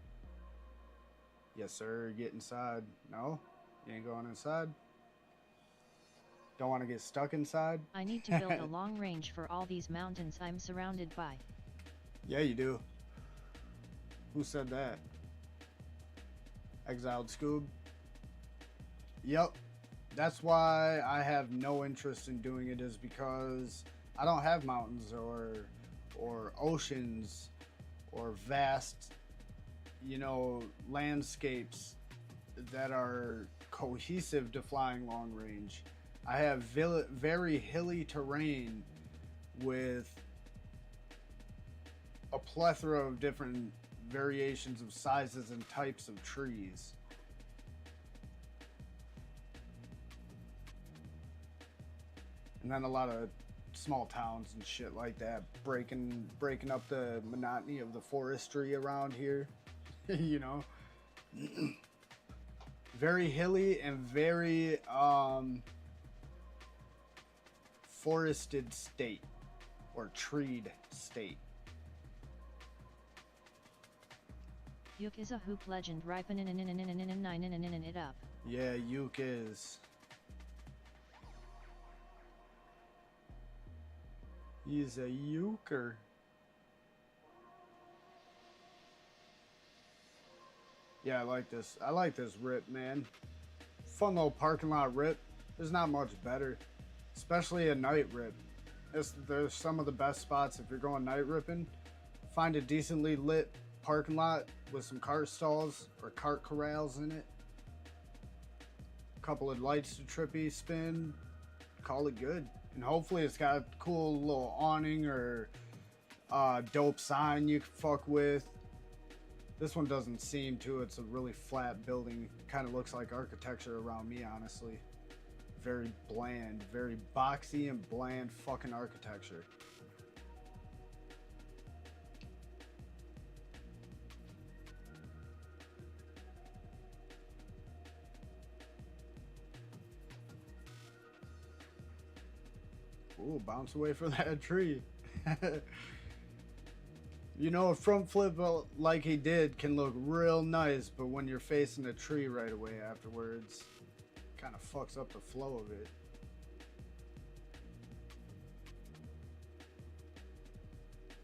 F: Yes, sir. Get inside. No? You ain't going inside? Don't want to get stuck inside?
E: I need to build a long range for all these mountains I'm surrounded by.
F: Yeah, you do. Who said that? Exiled Scoob? Yep. That's why I have no interest in doing it, is because I don't have mountains or oceans or vast, you know, landscapes that are cohesive to flying long range. I have very hilly terrain with a plethora of different variations of sizes and types of trees. And then a lot of small towns and shit like that, breaking up the monotony of the forestry around here. You know, very hilly and very forested state or treed state.
E: Yuk is a hoop legend ripening it up.
F: Yeah, Yuk is. He's a Yuker. Yeah, I like this. I like this rip, man. Fun little parking lot rip. There's not much better, especially a night rip. There's some of the best spots if you're going night ripping. Find a decently lit parking lot with some cart stalls or cart corrals in it. A couple of lights to trippy spin. Call it good. And hopefully it's got a cool little awning or dope sign you can fuck with. This one doesn't seem to. It's a really flat building. Kind of looks like architecture around me, honestly. Very bland, very boxy and bland fucking architecture. Ooh, bounce away from that tree. You know, a front flip like he did can look real nice, but when you're facing a tree right away afterwards, kind of fucks up the flow of it.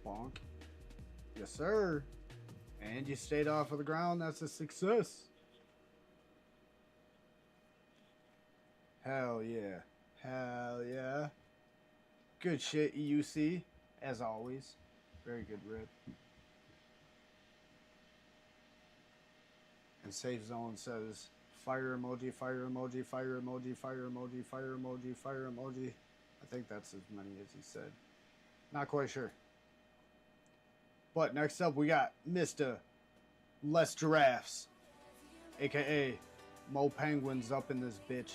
F: Bonk. Yes, sir. And you stayed off of the ground. That's a success. Hell yeah. Hell yeah. Good shit, EUC, as always. Very good rip. And Safe Zone says, fire emoji, fire emoji, fire emoji, fire emoji, fire emoji, fire emoji. I think that's as many as he said. Not quite sure. But next up, we got Mr. Less Giraffes, aka Mo Penguins up in this bitch.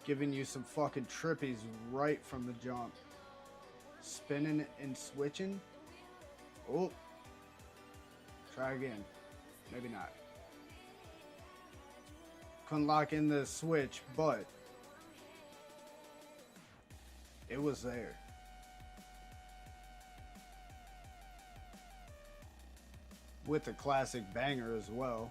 F: Giving you some fucking trippies right from the jump. Spinning and switching. Oh. Try again. Maybe not. Couldn't lock in the switch, but it was there. With a classic banger as well.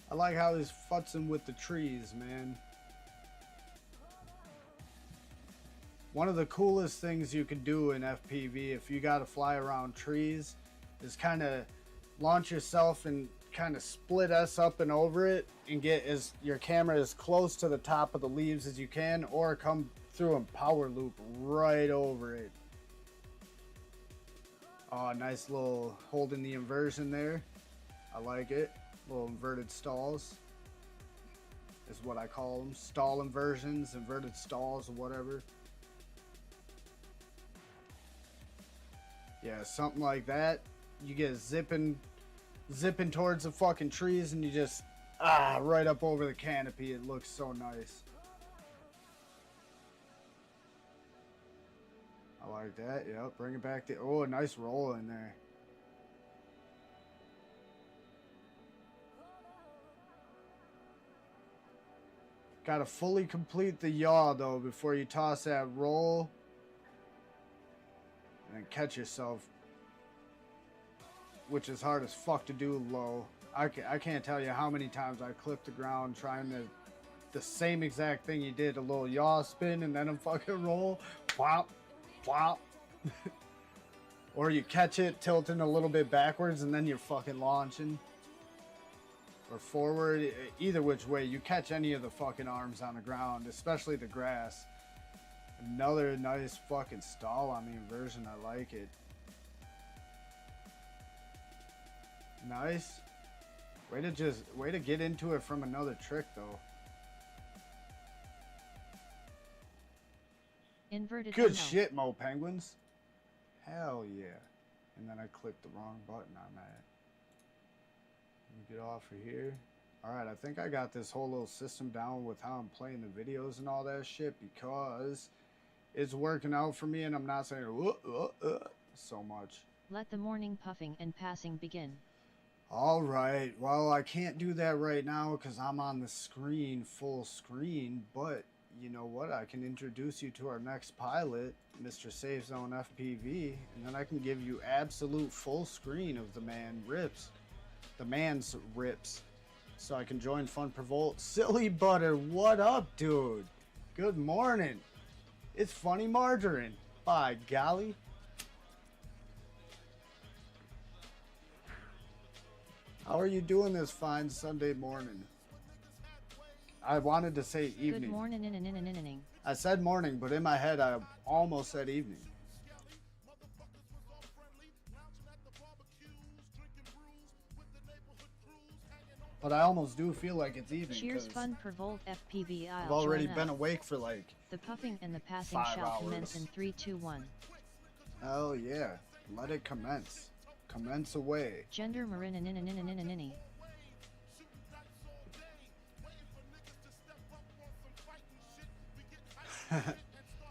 F: I like how he's futzing with the trees, man. One of the coolest things you can do in FPV if you gotta fly around trees is kind of launch yourself and kind of split us up and over it and get your camera as close to the top of the leaves as you can, or come through and power loop right over it. Oh, nice little holding the inversion there. I like it. Little inverted stalls is what I call them. Stall inversions, inverted stalls, or whatever. Yeah, something like that. You get zipping towards the fucking trees and you just right up over the canopy. It looks so nice. I like that. Yep, bring it back to, oh, a nice roll in there. Gotta fully complete the yaw though before you toss that roll. And then catch yourself. Which is hard as fuck to do low. I can't tell you how many times I clipped the ground trying to, the same exact thing you did, a little yaw spin and then a fucking roll. Plop, plop. Or you catch it tilting a little bit backwards and then you're fucking launching. Or forward, either which way, you catch any of the fucking arms on the ground, especially the grass. Another nice fucking stall on the inversion, I like it. Nice. Way to get into it from another trick though.
E: Inverted.
F: Good shit, Mo Penguins. Hell yeah. And then I clicked the wrong button on that. Get off of here. Alright, I think I got this whole little system down with how I'm playing the videos and all that shit, because it's working out for me and I'm not saying so much.
E: Let the morning puffing and passing begin.
F: All right, well, I can't do that right now because I'm on the screen, full screen, but you know what? I can introduce you to our next pilot, Mr. Safe Zone FPV, and then I can give you absolute full screen of the man's rips. So I can join Fun Per Volt. Silly Butter, what up, dude? Good morning. It's Funny Margarine. By golly. How are you doing this fine Sunday morning? I wanted to say evening.
E: Good morning.
F: I said morning, but in my head I almost said evening. But I almost do feel like it's evening.
E: Cheers, Fun Per Volt FPV.
F: I've already been awake for like
E: the puffing and the passing
F: 5
E: shall
F: hours.
E: commence in 3, 2, 1.
F: Hell yeah. Let it commence. Commence away.
E: Gender marin and in.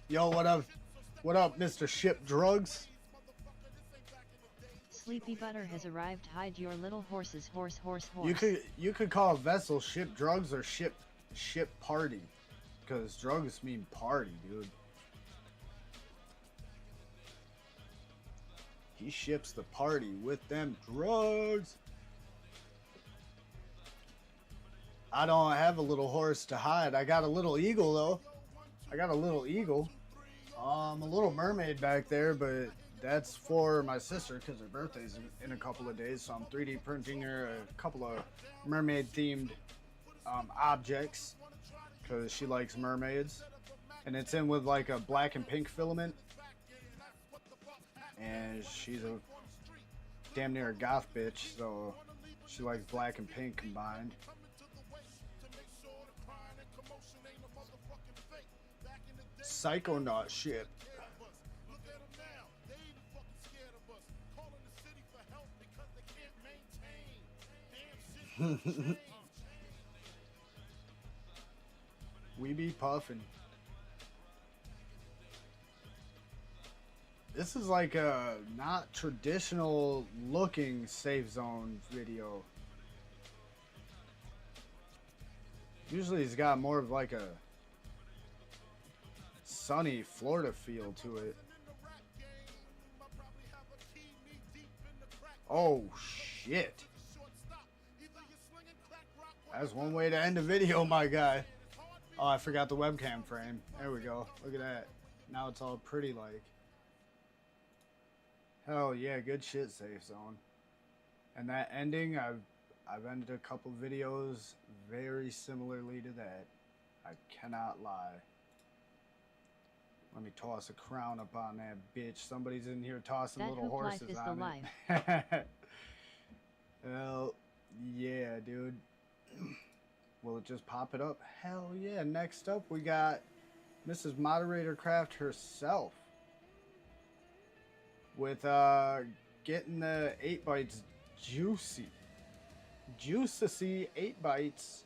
F: Yo, what up? What up, Mr. Ship Drugs?
E: Sleepy Butter has arrived. Hide your little horses, horse.
F: You could call a vessel Ship Drugs or ship party, because drugs mean party, dude. He ships the party with them drugs. I don't have a little horse to hide. I got a little eagle though. I got a little eagle. A little mermaid back there, but that's for my sister because her birthday's in a couple of days. So I'm 3D printing her a couple of mermaid themed objects because she likes mermaids, and it's in with like a black and pink filament. And she's a damn near a goth bitch, so she likes black and pink combined. Psychonaut ship. We be puffin'. This is like a not traditional looking safe zone video. Usually it's got more of like a sunny Florida feel to it. Oh shit. That's one way to end a video, my guy. Oh, I forgot the webcam frame. There we go. Look at that. Now it's all pretty like. Hell yeah, good shit, Safe Zone. And that ending, I've ended a couple videos very similarly to that. I cannot lie. Let me toss a crown up on that bitch. Somebody's in here tossing
E: That
F: little
E: hoop life
F: horses
E: is
F: on
E: the
F: it. Hell yeah, dude. Will it just pop it up? Hell yeah. Next up, we got Mrs. Moderator Craft herself. With getting the 8 bytes juicy. Juicy 8 bytes.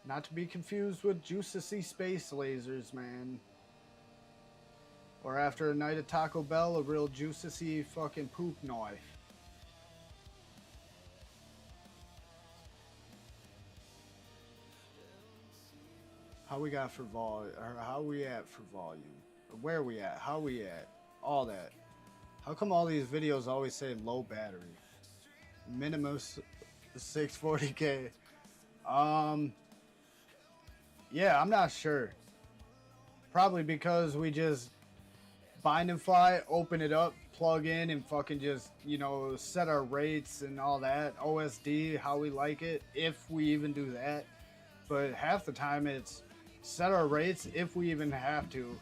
F: Not to be confused with juicy space lasers, man. Or after a night at Taco Bell, a real juicy fucking poop knife. How we got for volume, or how we at for volume? Or where we at? How we at? All that. How come all these videos always say low battery? Minimum 640K. Yeah, I'm not sure. Probably because we just bind and fly, open it up, plug in, and fucking just, you know, set our rates and all that. OSD, how we like it, if we even do that. But half the time it's set our rates if we even have to.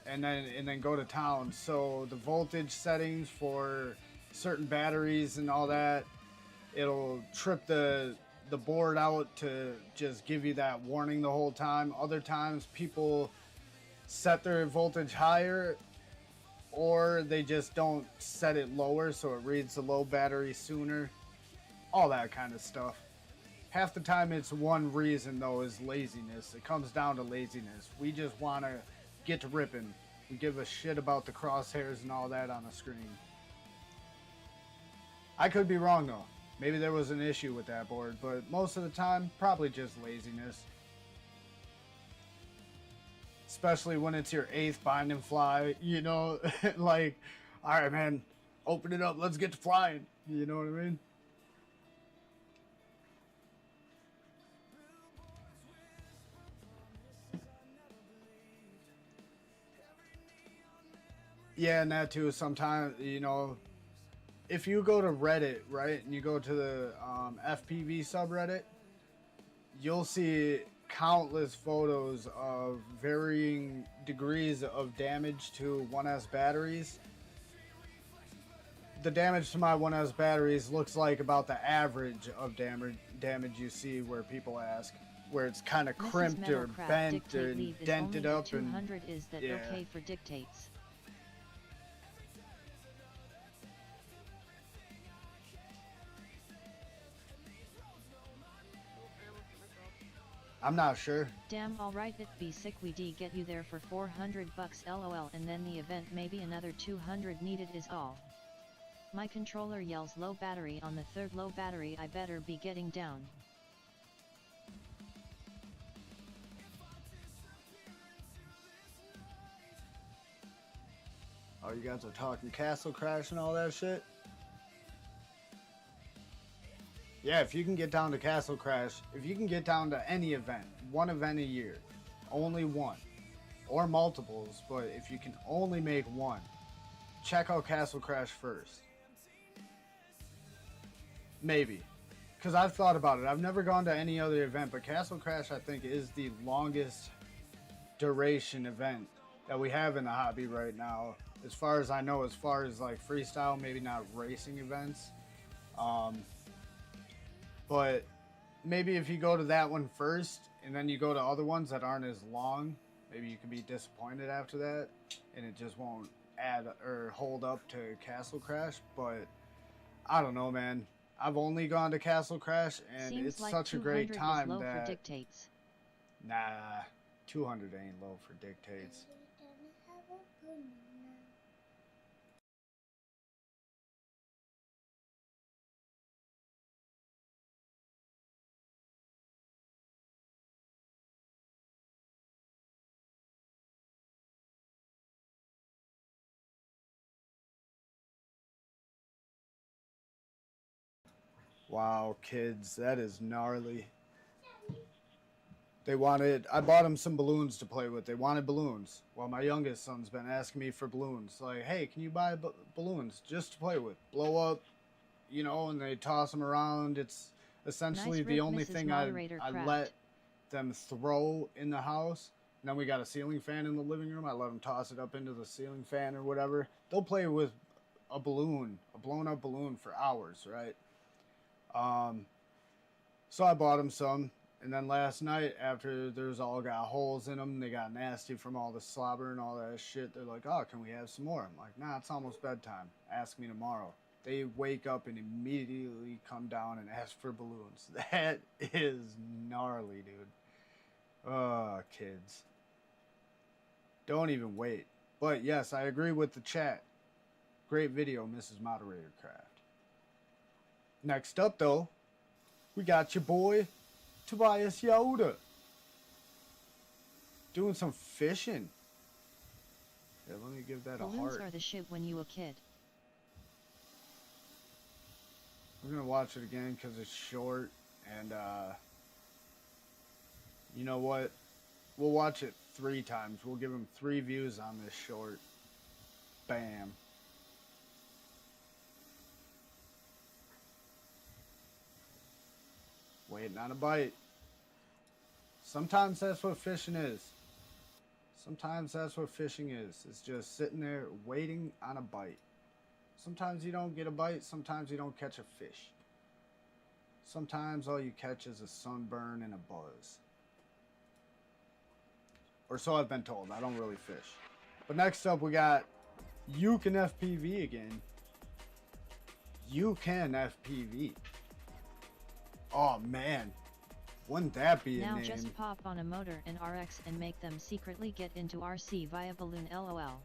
F: And then go to town. So the voltage settings for certain batteries and all that, it'll trip the board out to just give you that warning the whole time. Other times people set their voltage higher, or they just don't set it lower so it reads the low battery sooner. All that kind of stuff. Half the time it's one reason though, is laziness. It comes down to laziness. We just want to get to ripping. We give a shit about the crosshairs and all that on the screen. I could be wrong though. Maybe there was an issue with that board, but most of the time, probably just laziness. Especially when it's your 8th bind and fly, you know, like, all right, man, open it up, let's get to flying. You know what I mean? Yeah, and that too, sometimes, you know, if you go to Reddit, right, and you go to the FPV subreddit, you'll see countless photos of varying degrees of damage to 1S batteries. The damage to my 1S batteries looks like about the average of damage you see where people ask, where it's kind of crimped or bent or dented up.
E: 200 is that
F: yeah.
E: okay for dictates?
F: I'm not sure.
E: Damn, alright, it be sick. We get you there for 400 bucks lol, and then the event maybe another 200 needed is all. My controller yells low battery on the 3rd low battery. I better be getting down.
F: Oh, you guys are talking Castle Crash and all that shit? Yeah, if you can get down to Castle Crash, if you can get down to any event, one event a year, only one, or multiples, but if you can only make one, check out Castle Crash first. Maybe. Because I've thought about it. I've never gone to any other event, but Castle Crash, I think, is the longest duration event that we have in the hobby right now. As far as I know, as far as like freestyle, maybe not racing events. But maybe if you go to that one first, and then you go to other ones that aren't as long, maybe you can be disappointed after that, and it just won't add or hold up to Castle Crash. But I don't know, man. I've only gone to Castle Crash, and
E: Seems
F: it's
E: like
F: such a great time
E: low
F: that...
E: for dictates.
F: Nah, 200 ain't low for dictates. Wow, kids, that is gnarly. They wanted, I bought them some balloons to play with. They wanted balloons. Well, my youngest son's been asking me for balloons. Like, hey, can you buy balloons just to play with? Blow up, you know, and they toss them around. It's essentially
E: Nice
F: the
E: rip,
F: only
E: Mrs.
F: thing I
E: Craft.
F: let them throw in the house. And then we got a ceiling fan in the living room. I let them toss it up into the ceiling fan or whatever. They'll play with a balloon, a blown up balloon for hours, right? So I bought them some, and then last night, after there's all got holes in them, they got nasty from all the slobber and all that shit, they're like, oh, can we have some more? I'm like, nah, it's almost bedtime. Ask me tomorrow. They wake up and immediately come down and ask for balloons. That is gnarly, dude. Kids. Don't even wait. But yes, I agree with the chat. Great video, Mrs. Moderator Craft. Next up, though, we got your boy, Tobias Yoda. Doing some fishing. Yeah, let me give that a
E: Balloons
F: heart.
E: are the shit when you a kid.
F: We're going to watch it again because it's short. And, you know what? We'll watch it 3 times. We'll give him 3 views on this short. Bam. Waiting on a bite. Sometimes that's what fishing is. Sometimes that's what fishing is. It's just sitting there waiting on a bite. Sometimes you don't get a bite. Sometimes you don't catch a fish. Sometimes all you catch is a sunburn and a buzz. Or so I've been told. I don't really fish. But next up we got King.Kieck-The again. King.Kieck-The. Oh man, wouldn't that be a name?
E: Now just pop on a motor and RX and make them secretly get into RC via balloon LOL.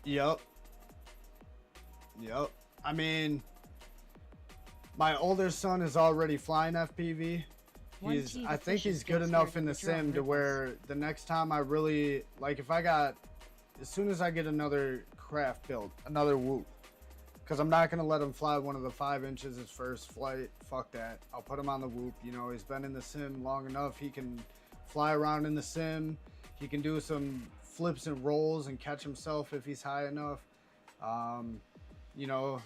F: Yup. I mean, my older son is already flying FPV. I think he's good enough in the sim to where the next time I really, like if I got, as soon as I get another craft built, another Whoop, because I'm not going to let him fly one of the 5 inches his first flight. Fuck that. I'll put him on the Whoop. You know, he's been in the sim long enough. He can fly around in the sim. He can do some flips and rolls and catch himself if he's high enough. You know,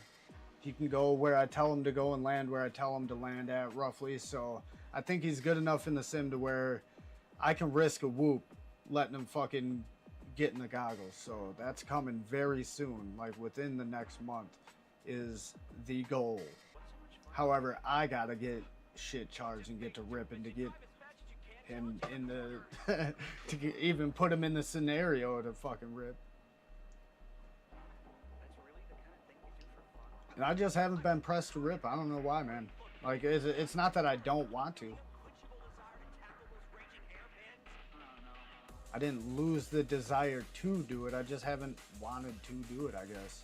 F: he can go where I tell him to go and land where I tell him to land at, roughly. So I think he's good enough in the sim to where I can risk a Whoop letting him fucking get in the goggles. So that's coming very soon, like within the next month is the goal. However, I gotta get shit charged and get to ripping to get him in the even put him in the scenario to fucking rip. And I just haven't been pressed to rip. I don't know why, man. Like, it's not that I don't want to. I didn't lose the desire to do it. I just haven't wanted to do it, I guess.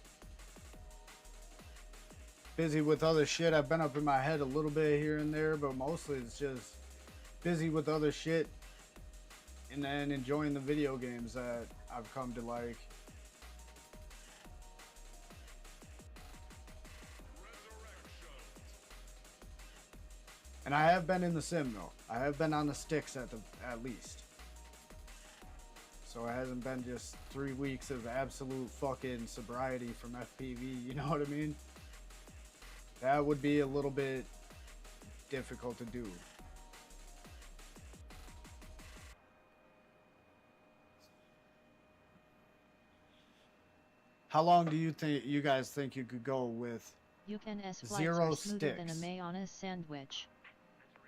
F: Busy with other shit. I've been up in my head a little bit here and there, but mostly it's just busy with other shit and then enjoying the video games that I've come to like. And I have been in the sim though. I have been on the sticks at least. So it hasn't been just 3 weeks of absolute fucking sobriety from FPV, you know what I mean? That would be a little bit difficult to do. How long do you guys think you could go with
E: UNS flights
F: 0
E: are smoother than a
F: sticks?
E: mayonnaise sandwich.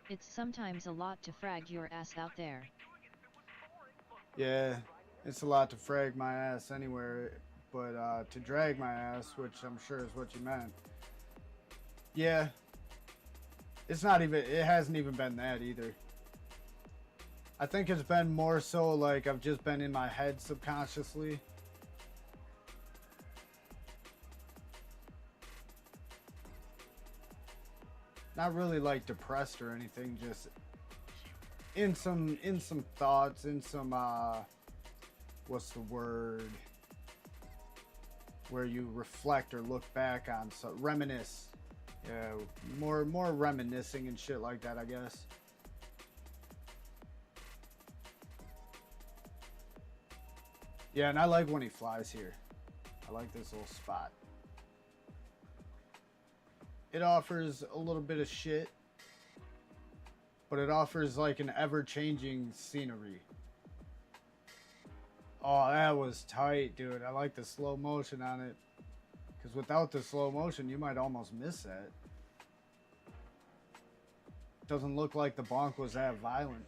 E: It's sometimes a lot to frag your ass out there.
F: Yeah, it's a lot to frag my ass anywhere, but to drag my ass, which I'm sure is what you meant. Yeah, it hasn't even been that either. I think it's been more so like I've just been in my head subconsciously. Not really like depressed or anything, just in some thoughts, in some what's the word, where you reflect or look back on, so reminisce. Yeah, more reminiscing and shit like that, I guess. Yeah, and I like when he flies here. I like this little spot. It offers a little bit of shit, but it offers like an ever-changing scenery. Oh, that was tight, dude. I like the slow motion on it. Because without the slow motion, you might almost miss that. Doesn't look like the bonk was that violent.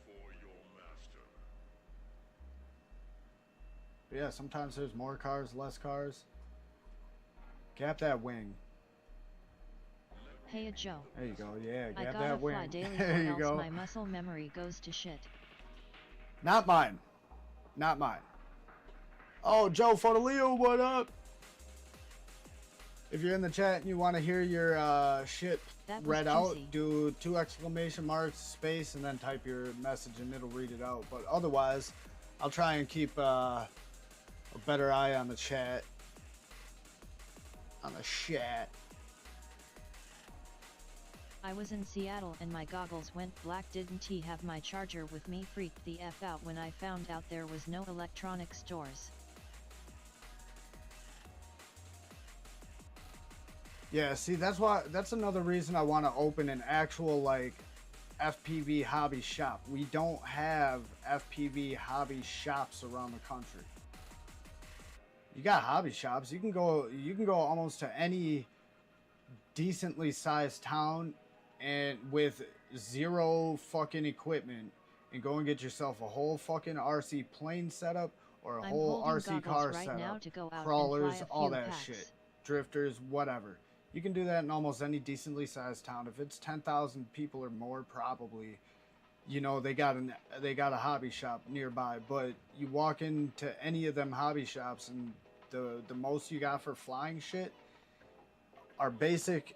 F: But yeah, sometimes there's more cars, less cars. Gap that wing.
E: Hey Joe.
F: There you go. Yeah,
E: I
F: gap
E: gotta
F: that wing.
E: fly daily
F: There
E: or
F: you
E: else
F: go.
E: my muscle memory goes to shit.
F: Not mine. Not mine. Oh, Joe Fodolio, what up? If you're in the chat and you want to hear your shit read out, do 2 exclamation marks, space, and then type your message and it'll read it out. But otherwise, I'll try and keep a better eye on the chat. On the chat.
E: I was in Seattle and my goggles went black. Didn't he have my charger with me? Freaked the F out when I found out there was no electronic stores.
F: Yeah, see, that's another reason I want to open an actual like FPV hobby shop. We don't have FPV hobby shops around the country. You got hobby shops. You can go almost to any decently sized town and with 0 fucking equipment and go and get yourself a whole fucking RC plane setup or a whole RC car
E: right
F: setup.
E: now to go out
F: crawlers,
E: and
F: all that
E: packs.
F: shit. Drifters, whatever. You can do that in almost any decently sized town. If it's 10,000 people or more, probably, you know, they got a hobby shop nearby. But you walk into any of them hobby shops and the most you got for flying shit, are basic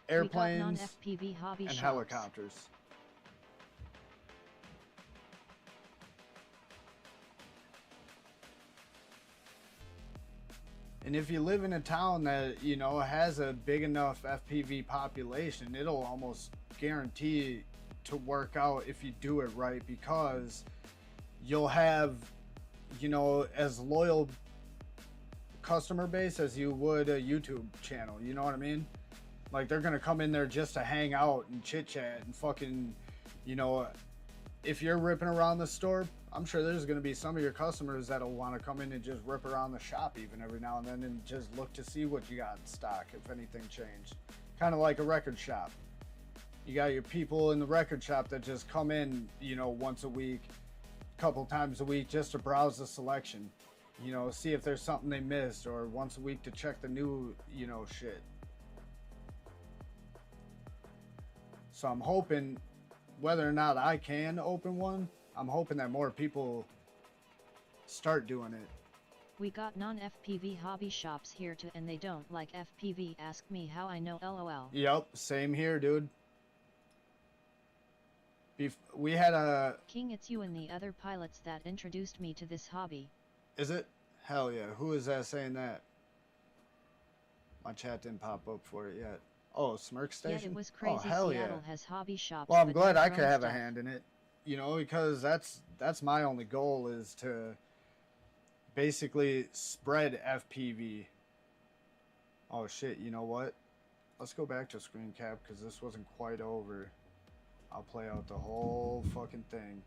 E: We got
F: airplanes
E: non-FPV hobby
F: and
E: shops.
F: helicopters. And if you live in a town that, you know, has a big enough FPV population, it'll almost guarantee to work out if you do it right, because you'll have, you know, as loyal customer base as you would a YouTube channel. You know what I mean? Like, they're gonna come in there just to hang out and chit chat and fucking, you know, if you're ripping around the store, I'm sure there's gonna be some of your customers that'll want to come in and just rip around the shop even every now and then and just look to see what you got in stock, if anything changed. Kind of like a record shop. You got your people in the record shop that just come in, you know, once a week, couple times a week, just to browse the selection, you know, see if there's something they missed, or once a week to check the new, you know, shit. So I'm hoping, whether or not I can open one, I'm hoping that more people start doing it.
E: We got non-FPV hobby shops here too, and they don't like FPV. Ask me how I know, lol.
F: Yep, same here, dude. We had a...
E: King, it's you and the other pilots that introduced me to this hobby.
F: Is it? Hell yeah. Who is that saying that? My chat didn't pop up for it yet. Oh, Smirk Station?
E: Yeah, it was crazy.
F: Oh, hell
E: Seattle
F: yeah.
E: has hobby shops.
F: Well, I'm
E: but
F: glad
E: no
F: I could
E: drone
F: have a
E: stuff.
F: hand in it. You know, because that's my only goal, is to basically spread FPV. Oh shit, you know what? Let's go back to screen cap, because this wasn't quite over. I'll play out the whole fucking thing.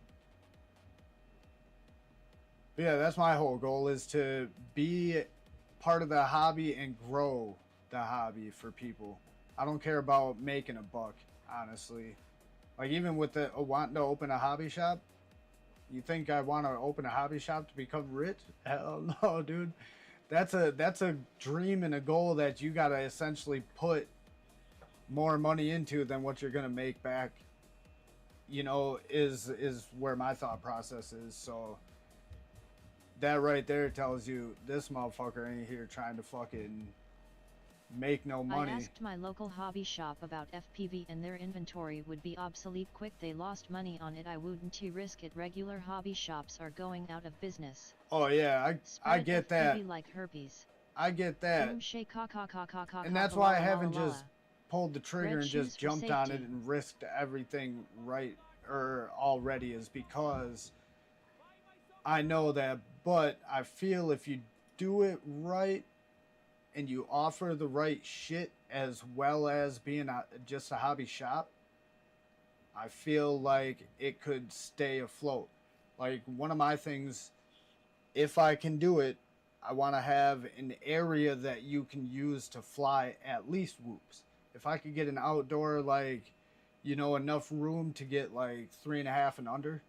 F: But yeah, that's my whole goal, is to be part of the hobby and grow the hobby for people. I don't care about making a buck, honestly. Like, even with the wanting to open a hobby shop, you think I want to open a hobby shop to become rich? Hell no, dude. That's a dream and a goal that you gotta essentially put more money into than what you're gonna make back. You know, is where my thought process is. So that right there tells you this motherfucker ain't here trying to fucking make no money.
E: I asked my local hobby shop about FPV, and their inventory would be obsolete quick. They lost money on it. I wouldn't risk it. Regular hobby shops are going out of business.
F: Oh yeah, I
E: Spread
F: get
E: FPV
F: that.
E: like herpes.
F: I get that.
E: And
F: And that's why I haven't just pulled the trigger
E: Red
F: and
E: shoes
F: just
E: for
F: jumped on it
E: safety.
F: and risked everything right or already, is because I know that. But I feel if you do it right and you offer the right shit, as well as being just a hobby shop, I feel like it could stay afloat. Like, one of my things, if I can do it, I want to have an area that you can use to fly at least whoops. If I could get an outdoor, like, you know, enough room to get like 3.5 and under,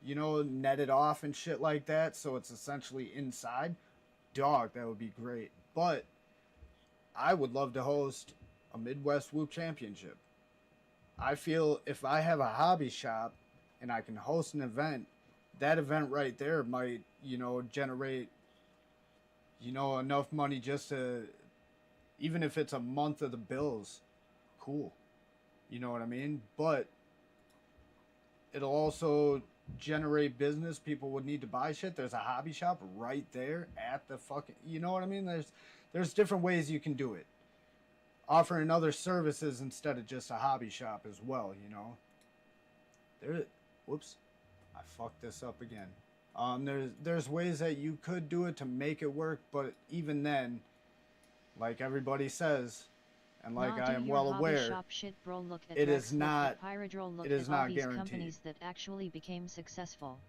F: you know, netted off and shit like that, so it's essentially inside, dog, that would be great. But I would love to host a Midwest Whoop Championship. I feel if I have a hobby shop and I can host an event, that event right there might, you know, generate, you know, enough money just to, even if it's a month of the bills, cool. You know what I mean? But it'll also generate business. People would need to buy shit. There's a hobby shop right there at the fucking, you know what I mean? There's different ways you can do it. Offering other services instead of just a hobby shop as well, you know? Whoops. I fucked this up again. There's ways that you could do it to make it work, but even then, like everybody says, and like I am well aware, it is not
E: guaranteed. Companies that actually became successful.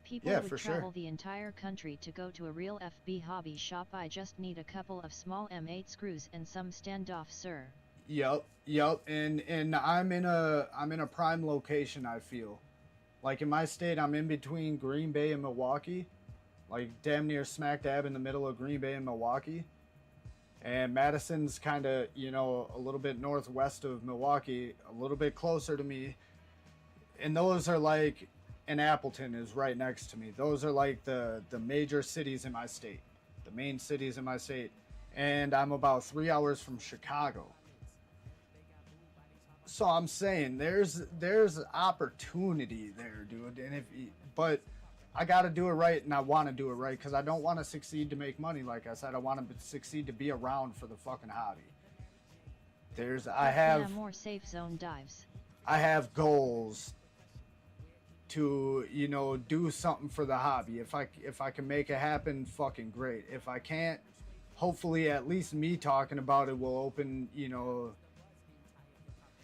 E: People would travel the entire country to go to a real FB hobby shop. I just need a couple of small M8 screws and some standoff, sir.
F: Yep. And I'm in a prime location, I feel. Like, in my state, I'm in between Green Bay and Milwaukee. Like, damn near smack dab in the middle of Green Bay and Milwaukee. And Madison's kind of, you know, a little bit northwest of Milwaukee, a little bit closer to me. And those are like, and Appleton is right next to me. Those are like the major cities in my state, the main cities in my state. and I'm about 3 hours from Chicago. So I'm saying there's opportunity there, dude. And but I got to do it right, and I want to do it right because I don't want to succeed to make money. Like I said, I want to succeed to be around for the fucking hobby. I have
E: more safe zone dives.
F: I have goals to, you know, do something for the hobby. If I can make it happen, fucking great. If I can't, hopefully at least me talking about it will open, you know,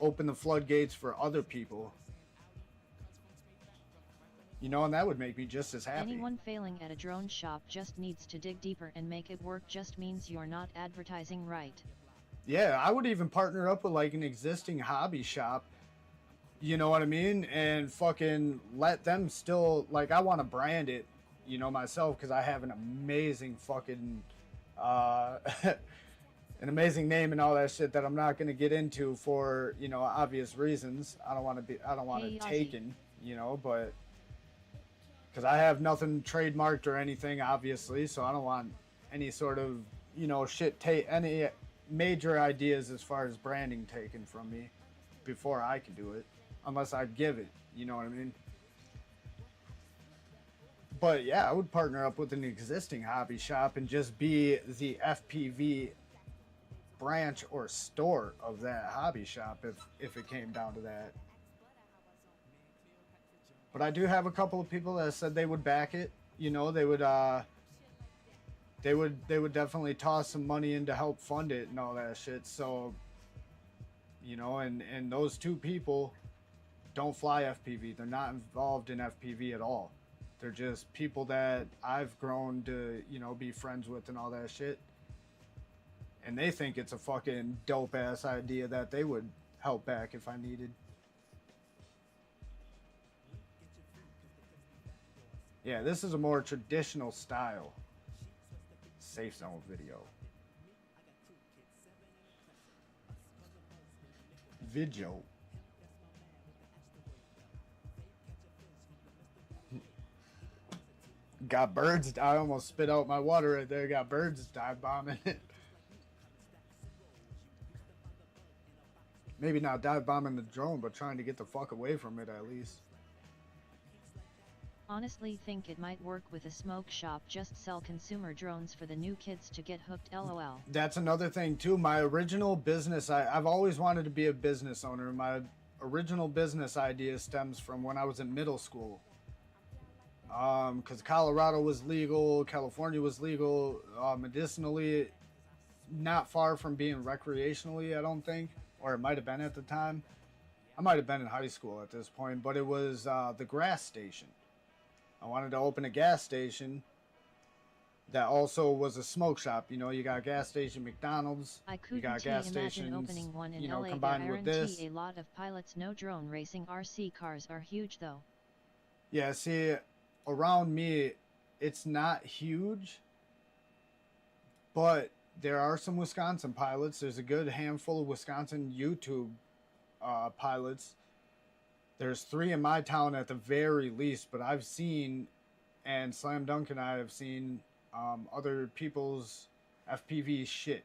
F: open the floodgates for other people. You know, and that would make me just as happy.
E: Anyone failing at a drone shop just needs to dig deeper and make it work. Just means you're not advertising right.
F: Yeah, I would even partner up with like an existing hobby shop. You know what I mean? And fucking let them still, like, I want to brand it, you know, myself, because I have an amazing fucking, an amazing name and all that shit that I'm not going to get into for, you know, obvious reasons. I don't want it taken, you know, but, because I have nothing trademarked or anything, obviously, so I don't want any sort of, you know, any major ideas as far as branding taken from me before I can do it. Unless I give it, you know what I mean? But yeah, I would partner up with an existing hobby shop and just be the FPV branch or store of that hobby shop if it came down to that. But I do have a couple of people that said they would back it. You know, they would definitely toss some money in to help fund it and all that shit. So, you know, and those two people don't fly FPV. They're not involved in FPV at all. They're just people that I've grown to, you know, be friends with and all that shit. And they think it's a fucking dope ass idea that they would help back if I needed. Yeah, this is a more traditional style safe zone video. Got birds. I almost spit out my water right there. Got birds dive bombing it. Maybe not dive bombing the drone, but trying to get the fuck away from it at least.
E: Honestly think it might work with a smoke shop. Just sell consumer drones for the new kids to get hooked. LOL.
F: That's another thing too. My original business, I've always wanted to be a business owner. My original business idea stems from when I was in middle school. Because Colorado was legal, California was legal, medicinally, not far from being recreationally, I don't think, or it might have been at the time. I might have been in high school at this point, but it was the gas station. I wanted to open a gas station that also was a smoke shop. You know, you got gas station McDonald's, you got gas stations,
E: opening one in
F: you know,
E: LA.
F: combined with this.
E: A lot of pilots. No drone racing. RC cars are huge though.
F: Yeah, see, around me, it's not huge, but there are some Wisconsin pilots. There's a good handful of Wisconsin YouTube pilots. There's 3 in my town at the very least, but I've seen, and Slam Dunk and I have seen other people's FPV shit.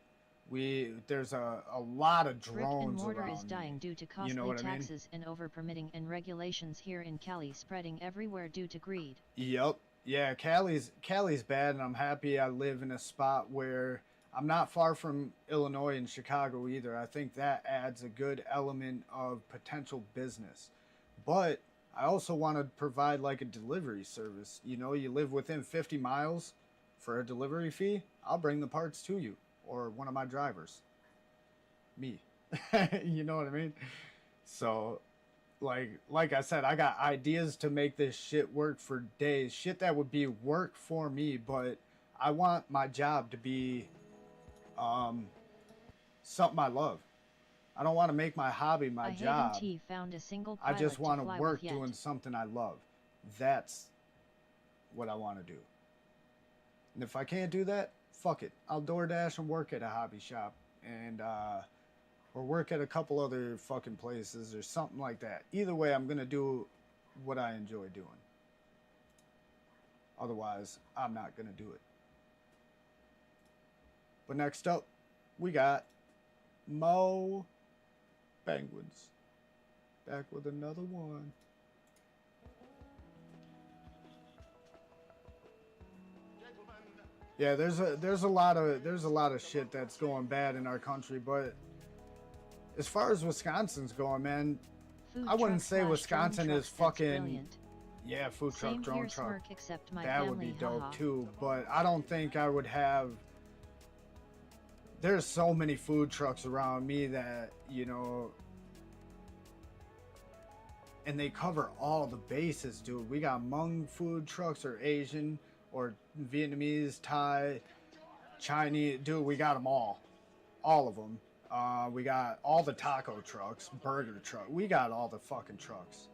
F: There's a lot of drones
E: Brick and mortar
F: around
E: is dying due to costly
F: you know what
E: taxes
F: I mean?
E: and over-permitting and regulations here in Cali, spreading everywhere due to greed.
F: Yep. Yeah, Cali's bad, and I'm happy I live in a spot where I'm not far from Illinois and Chicago either. I think that adds a good element of potential business. But I also want to provide like a delivery service. You know, you live within 50 miles for a delivery fee, I'll bring the parts to you or one of my drivers. Me. You know what I mean? So like I said, I got ideas to make this shit work for days. Shit that would be work for me, but I want my job to be something I love. I don't want to make my hobby my job.
E: Found a single
F: I just want
E: to
F: to work doing something I love. That's what I want to do. And if I can't do that, fuck it. I'll DoorDash and work at a hobby shop and or work at a couple other fucking places or something like that. Either way, I'm going to do what I enjoy doing. Otherwise, I'm not going to do it. But next up, we got Mo Penguins. Back with another one. Yeah, there's a lot of shit that's going bad in our country, but as far as Wisconsin's going, man,
E: Food
F: I wouldn't
E: truck
F: say
E: slash
F: Wisconsin
E: drone
F: is
E: trucks, that's
F: fucking
E: brilliant.
F: yeah, food truck,
E: Same
F: drone
E: here,
F: truck.
E: smirk, except my
F: That
E: family,
F: would be dope
E: haha.
F: too, but I don't think I would have. There's so many food trucks around me that, you know, and they cover all the bases, dude. We got Hmong food trucks, or Asian, or Vietnamese, Thai, Chinese. Dude, we got them all of them. We got all the taco trucks, burger truck. We got all the fucking trucks.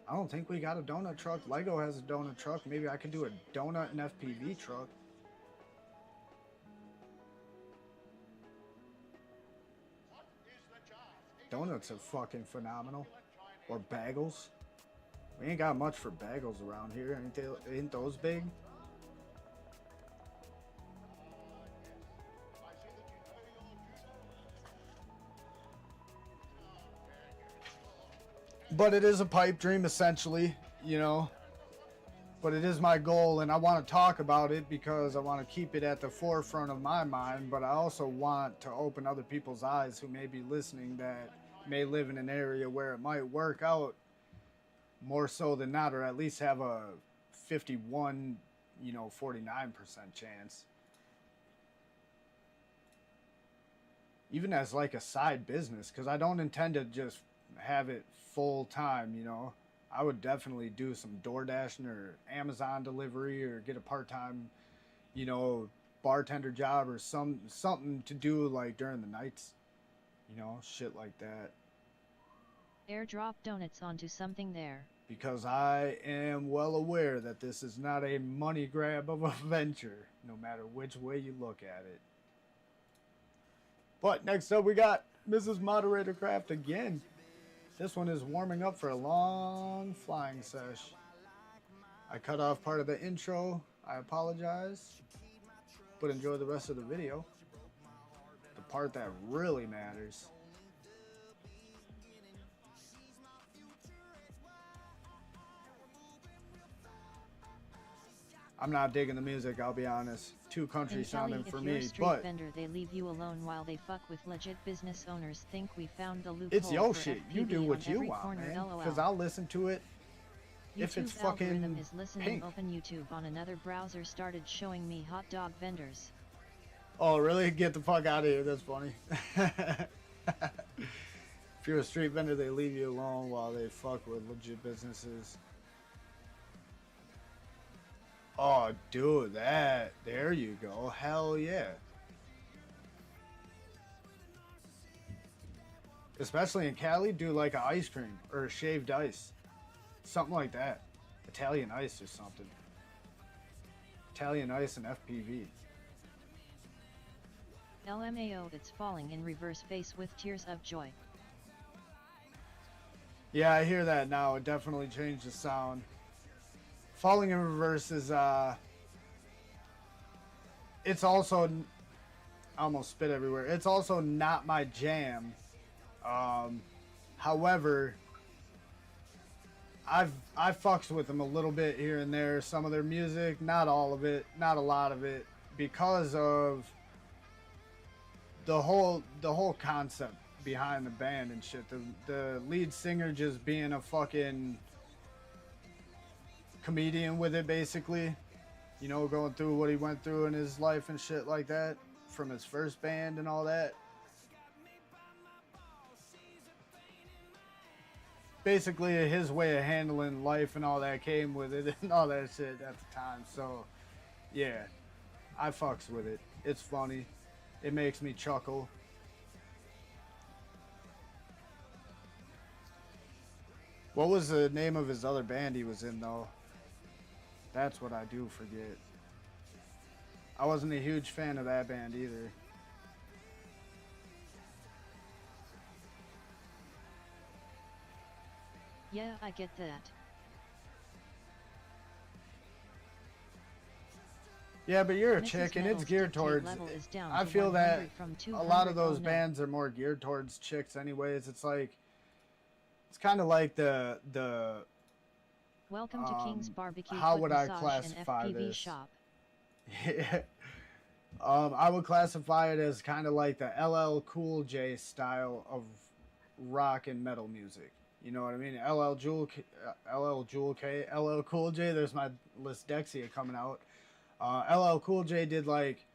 F: I don't think we got a donut truck. Lego has a donut truck. Maybe I could do a donut and FPV truck. Donuts are fucking phenomenal. Or bagels. We ain't got much for bagels around here. Ain't those big? But it is a pipe dream, essentially, you know. But it is my goal, and I want to talk about it because I want to keep it at the forefront of my mind. But I also want to open other people's eyes who may be listening that may live in an area where it might work out more so than not, or at least have a 51, 49% chance. Even as like a side business, because I don't intend to just have it full time, I would definitely do some DoorDashing or Amazon delivery, or get a part-time, bartender job, or something to do like during the nights, shit like that.
E: Airdrop donuts onto something there.
F: Because I am well aware that this is not a money grab of a venture, no matter which way you look at it. But next up we got Mrs. Moderator Craft again. This one is warming up for a long flying sesh. I cut off part of the intro. I apologize. But enjoy the rest of the video. The part that really matters. I'm not digging the music, I'll be honest. Too country sounding for me,
E: if you're a street vendor, they leave you alone while they fuck with legit business owners. Think we found a loophole.
F: It's your
E: for
F: shit.
E: FPV
F: You do what
E: on
F: you
E: every
F: want,
E: corner,
F: man.
E: LOL.
F: Because I'll listen to it if it's fucking
E: algorithm is listening.
F: pink.
E: Open YouTube on another browser started showing me hot dog vendors.
F: Oh, really? Get the fuck out of here. That's funny. If you're a street vendor, they leave you alone while they fuck with legit businesses. Oh, dude, there you go. Hell yeah. Especially in Cali, do like an ice cream or a shaved ice. Something like that. Italian ice or something. Italian ice and FPV.
E: LMAO, it's falling in reverse face with tears of joy.
F: Yeah, I hear that now. It definitely changed the sound. Falling in reverse is, it's also, I almost spit everywhere. It's also not my jam. However, I fucks with them a little bit here and there. Some of their music, not all of it, not a lot of it, because of the whole concept behind the band and shit. The lead singer just being a fucking comedian with it, basically, going through what he went through in his life and shit like that from his first band and all that. Basically his way of handling life and all that came with it and all that shit at the time. So yeah, I fucks with it. It's funny. It makes me chuckle. What was the name of his other band he was in though? That's what I do forget. I wasn't a huge fan of that band either.
E: Yeah, I get that.
F: Yeah, but you're a
E: Mrs.
F: chick, and it's
E: Metal's
F: geared
E: dictate
F: towards.
E: level is down
F: I
E: to
F: feel that
E: 100 from
F: a lot
E: 200.
F: of those
E: Oh, no.
F: bands are more geared towards chicks, anyways. It's like, it's kind of like the
E: Welcome to King's Barbecue
F: how
E: Foot
F: would I
E: Massage and
F: classify
E: FPV
F: this?
E: shop.
F: Yeah. I would classify it as kind of like the LL Cool J style of rock and metal music. You know what I mean? LL Cool J. There's my Dexia coming out. LL Cool J did like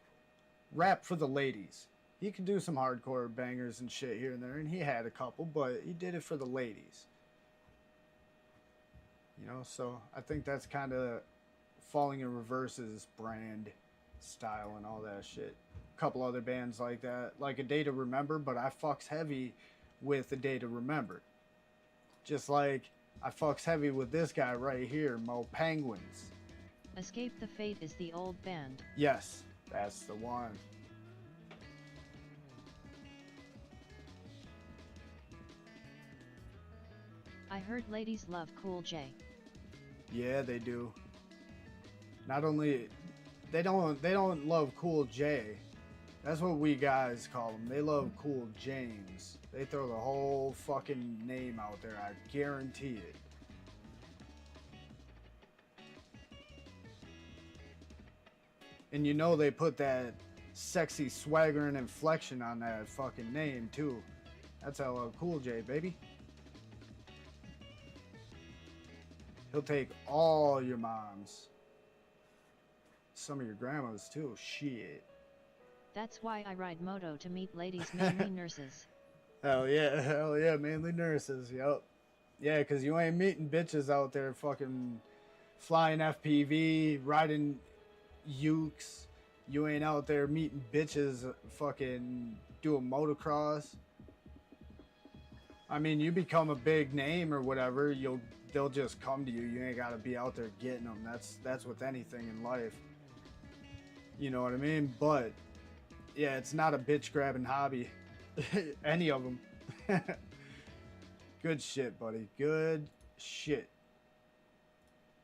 F: rap for the ladies. He could do some hardcore bangers and shit here and there, and he had a couple, but he did it for the ladies. You know, so I think that's kind of Falling in Reverse's brand style and all that shit. A couple other bands like that, like A Day to Remember, but I fucks heavy with A Day to Remember. Just like I fucks heavy with this guy right here, Mo Penguins.
E: Escape the Fate is the old band.
F: Yes, that's the one.
E: I heard ladies love Cool J.
F: Yeah, they do. Not only they don't love Cool J. That's what we guys call them. They love Cool James. They throw the whole fucking name out there. I guarantee it. And you know they put that sexy swagger and inflection on that fucking name too. That's LL Cool J, baby. He'll take all your moms. Some of your grandmas too. Shit.
E: That's why I ride moto to meet ladies, mainly nurses.
F: Hell yeah, mainly nurses, yup. Yeah, because you ain't meeting bitches out there fucking flying FPV, riding ukes. You ain't out there meeting bitches fucking doing motocross. I mean, you become a big name or whatever, they'll just come to you. You ain't gotta be out there getting them. That's with anything in life. You know what I mean? But yeah, it's not a bitch grabbing hobby. Any of them. Good shit, buddy. Good shit.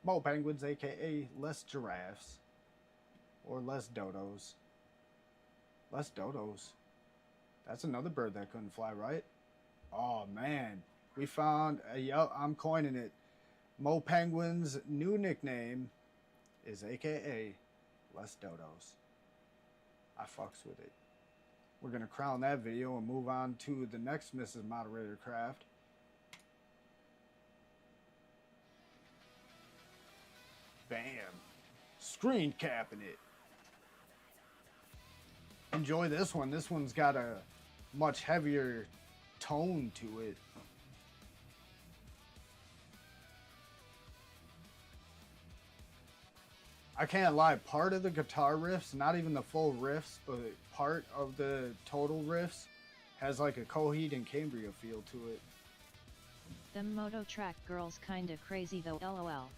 F: Mo Penguins, aka less giraffes. Or less dodos. Less dodos. That's another bird that couldn't fly, right? Oh man. We found I'm coining it. Mo Penguin's new nickname is aka less dodos. I fucks with it. We're gonna crown that video and move on to the next Mrs. Moderator Craft. Bam. Screen capping it. Enjoy this one. This one's got a much heavier tone to it. I can't lie, part of the guitar riffs, not even the full riffs, but part of the total riffs has like a Coheed and Cambria feel to it.
E: Them moto track girls kinda crazy though, lol.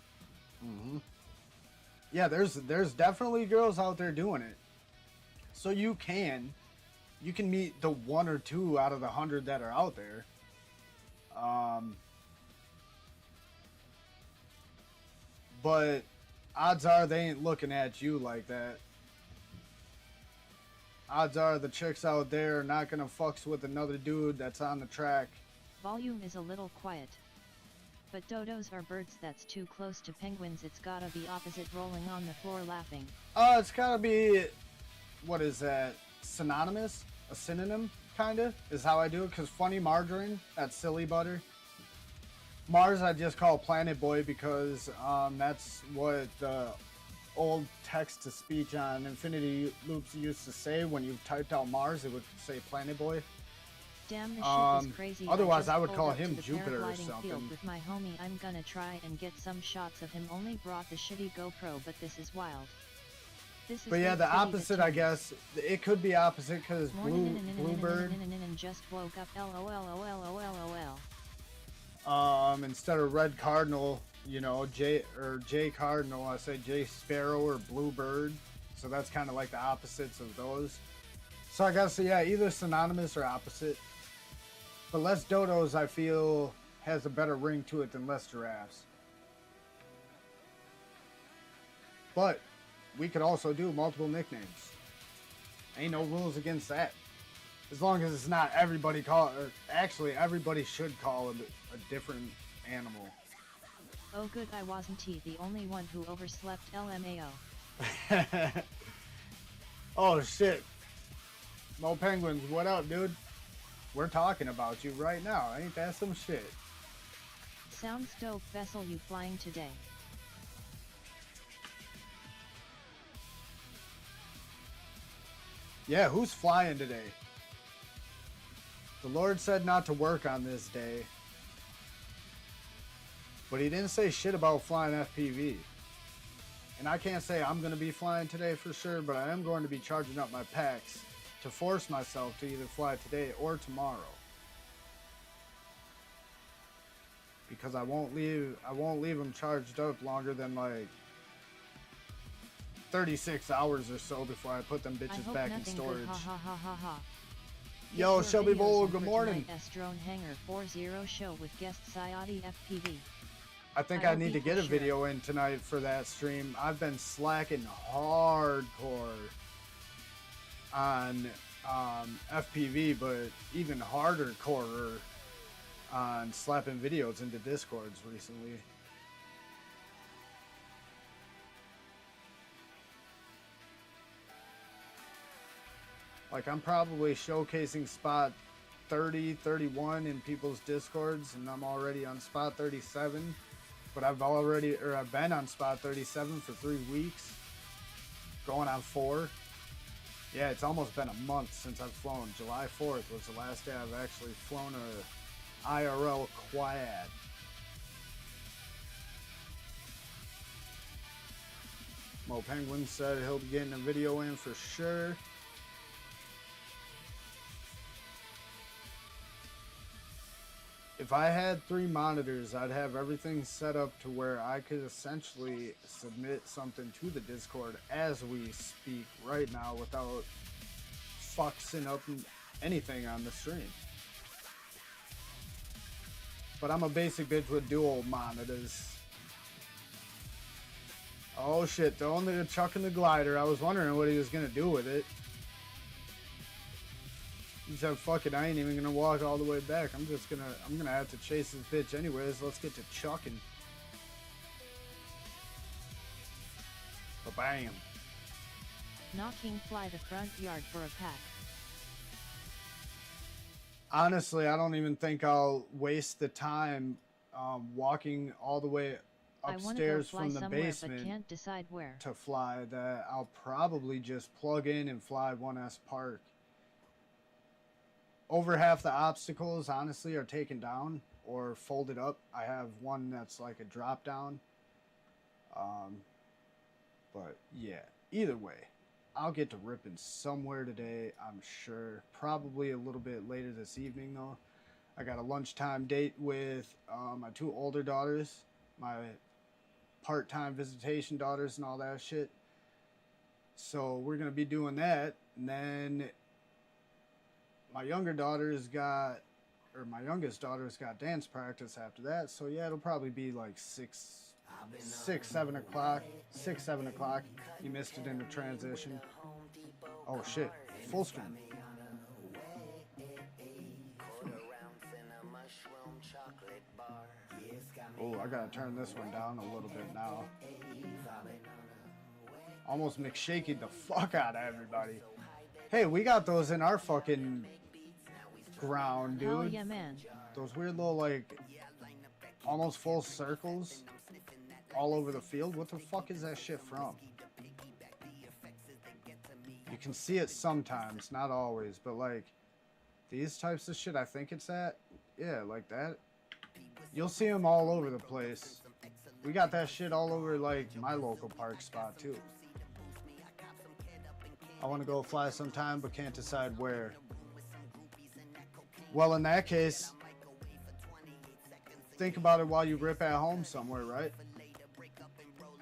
F: Yeah, there's definitely girls out there doing it. So you can meet the one or two out of the 100 that are out there. But odds are they ain't looking at you like that. Odds are the chicks out there are not gonna fucks with another dude that's on the track.
E: Volume is a little quiet. But dodos are birds that's too close to penguins. It's gotta be opposite, rolling on the floor laughing.
F: It's gotta be, what is that, synonymous? A synonym, kinda, is how I do it, because Funny Margarine, that's Silly Butter. Mars I just call Planet Boy because that's what the old text-to-speech on Infinity Loops used to say. When you typed out Mars, it would say Planet Boy.
E: Damn, this shit was crazy.
F: Otherwise, I would
E: just
F: call
E: pulled up
F: him
E: to the
F: Jupiter or
E: paragliding
F: something.
E: field with my homie. I'm gonna try and get some shots of him. Only brought the shitty GoPro, but this is wild. This is
F: But yeah,
E: Big
F: the
E: City
F: opposite,
E: to
F: I guess, it could be opposite because Bluebird,
E: and just woke up. LOL.
F: instead of Red Cardinal, you know, J Cardinal, I say J Sparrow or Bluebird. So that's kind of like the opposites of those. So I guess, yeah, either synonymous or opposite. But less dodos, I feel, has a better ring to it than less giraffes. But we could also do multiple nicknames. Ain't no rules against that. As long as it's not everybody actually everybody should call a different animal.
E: Oh good, I wasn't the only one who overslept LMAO.
F: Oh shit. Mo Penguins, what up, dude? We're talking about you right now. Ain't that some shit?
E: Sounds dope. Vessel you flying today?
F: Yeah, who's flying today? The Lord said not to work on this day. But he didn't say shit about flying FPV. And I can't say I'm going to be flying today for sure, but I am going to be charging up my packs to force myself to either fly today or tomorrow. Because I won't leave them charged up longer than like 36 hours or so before I put them bitches back in storage.
E: Ha ha ha ha ha.
F: Yo, Shelby Bowl, good morning.
E: Drone Hangar 40 show with guest Sayati FPV.
F: I think I need to get a video in tonight for that stream. I've been slacking hardcore on FPV, but even harder core on slapping videos into Discords recently. Like, I'm probably showcasing spot 30, 31 in people's Discords, and I'm already on spot 37. But I've been on spot 37 for 3 weeks, going on 4. Yeah, it's almost been a month since I've flown. July 4th was the last day I've actually flown a IRL quad. Mo Penguin said he'll be getting a video in for sure. If I had 3 monitors, I'd have everything set up to where I could essentially submit something to the Discord as we speak right now without fucking up anything on the stream. But I'm a basic bitch with dual monitors. Oh shit, throwing the chucking the glider. I was wondering what he was gonna do with it. He said, fuck it, I ain't even gonna walk all the way back. I'm gonna have to chase this bitch anyways. Let's get to chucking. Ba-bam.
E: Knocking fly the front yard for a pack.
F: Honestly, I don't even think I'll waste the time walking all the way upstairs from the basement
E: but can't decide where
F: to fly. That I'll probably just plug in and fly 1S Park. Over half the obstacles, honestly, are taken down or folded up. I have one that's like a drop down. But yeah, either way, I'll get to ripping somewhere today, I'm sure. Probably a little bit later this evening, though. I got a lunchtime date with my 2 older daughters, my part-time visitation daughters and all that shit. So we're going to be doing that. And then my youngest daughter's got dance practice after that. So yeah, it'll probably be like 7 o'clock. You missed it in the transition. Oh shit, full screen. Oh, I gotta turn this one down a little bit now. Almost McShakied the fuck out of everybody. Hey, we got those in our fucking ground, dude.
E: Hell yeah, man.
F: Those weird little, like, almost full circles all over the field. What the fuck is that shit from? You can see it sometimes, not always, but like these types of shit, I think it's at. Yeah, like that. You'll see them all over the place. We got that shit all over, like, my local park spot, too. I want to go fly sometime, but can't decide where. Well, in that case, think about it while you rip at home somewhere, right?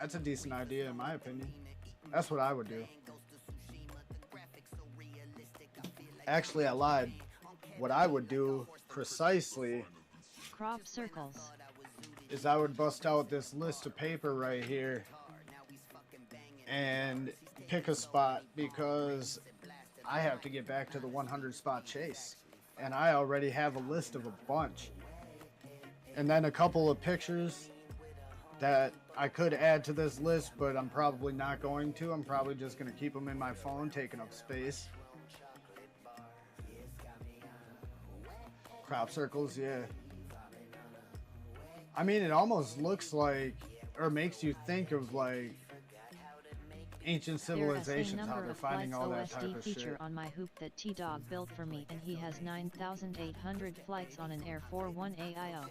F: That's a decent idea, in my opinion. That's what I would do. Actually, I lied. What I would do, precisely,
E: Crop circles.
F: is I would bust out this list of paper right here and pick a spot because I have to get back to the 100 spot chase. And I already have a list of a bunch. And then a couple of pictures that I could add to this list, but I'm probably not going to. I'm probably just going to keep them in my phone, taking up space. Crop circles, yeah. I mean, it almost looks like, or makes you think of like ancient civilizations, how they're finding all that type of
E: feature
F: shit.
E: on my hoop that T-Dog built for me, and he has 9,800 flights on an Air 41 AIO.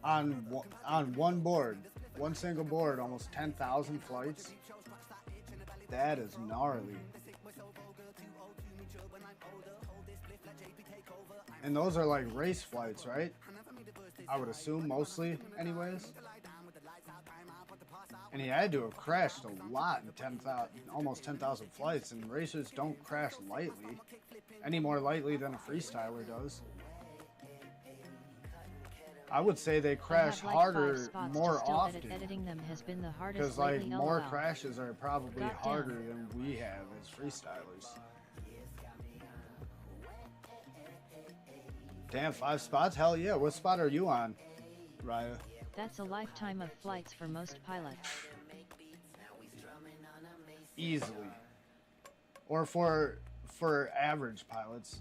F: On one board, one single board, almost 10,000 flights. That is gnarly. And those are like race flights, right? I would assume mostly, anyways. And he had to have crashed a lot in 10,000, almost 10,000 flights. And racers don't crash lightly, any more lightly than a freestyler does. I would say they crash
E: like
F: harder more often.
E: Editing them has been the hardest
F: Because like
E: lately,
F: more
E: LOL.
F: crashes are probably
E: Goddamn.
F: harder than we have as freestylers. Damn, 5 spots? Hell yeah. What spot are you on, Raya?
E: That's a lifetime of flights for most pilots.
F: Easily. Or for average pilots.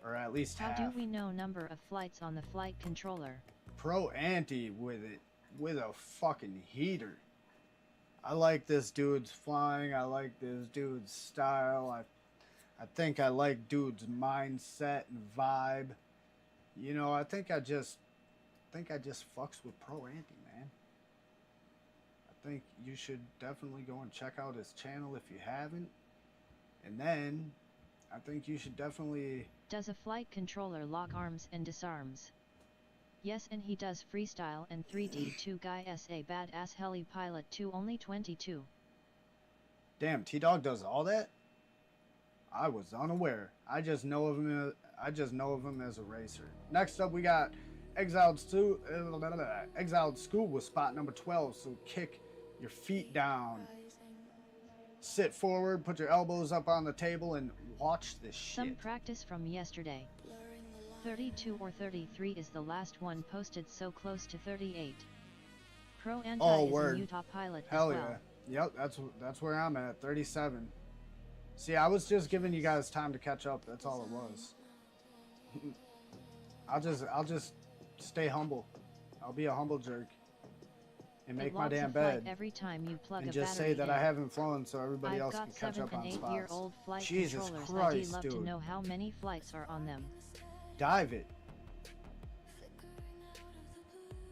F: Or at least
E: How
F: half.
E: do we know number of flights on the flight controller?
F: Pro Anti with it. With a fucking heater. I like this dude's flying. I like this dude's style. I think I like dude's mindset and vibe. You know, I think I just fucks with Pro Anti, man. I think you should definitely go and check out his channel if you haven't. And then I think you should definitely...
E: Does a flight controller lock arms and disarms? Yes, and he does freestyle and 3D 2 guy SA badass heli pilot 2 only 22.
F: Damn, T-Dog does all that? I was unaware. I just know of him as a racer. Next up we got Exiled School with spot number 12. So kick your feet down. Sit forward, put your elbows up on the table and watch this shit.
E: Some practice from yesterday. 32 or 33 is the last one posted, so close to 38. Pro Anti is a Utah pilot
F: Hell
E: as well.
F: Yeah. Yep, that's where I'm at, 37. See, I was just giving you guys time to catch up. That's all it was. I'll just stay humble. I'll be a humble jerk and make my damn bed.
E: Every time you plug
F: and
E: a
F: just say that
E: in.
F: I haven't flown so everybody else can catch up on
E: 7 and 8
F: spots.
E: year old flight
F: Jesus
E: controllers.
F: Christ,
E: I'd love
F: dude.
E: to know how many flights are on them.
F: Dive it.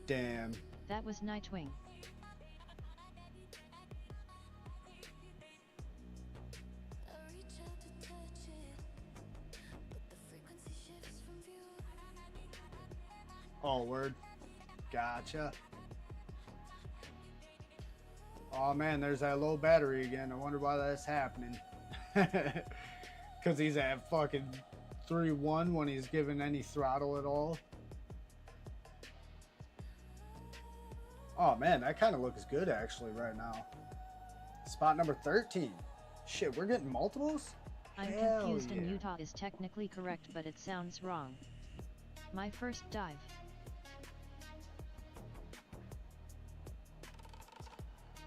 F: Damn.
E: That was Nightwing.
F: Oh, word. Gotcha. Oh man, there's that low battery again. I wonder why that's happening. Because he's at fucking 3-1 when he's given any throttle at all. Oh man, that kind of looks good actually right now. Spot number 13. Shit, we're getting multiples?
E: I'm
F: Hell
E: confused
F: yeah.
E: and Utah is technically correct, but it sounds wrong. My first dive.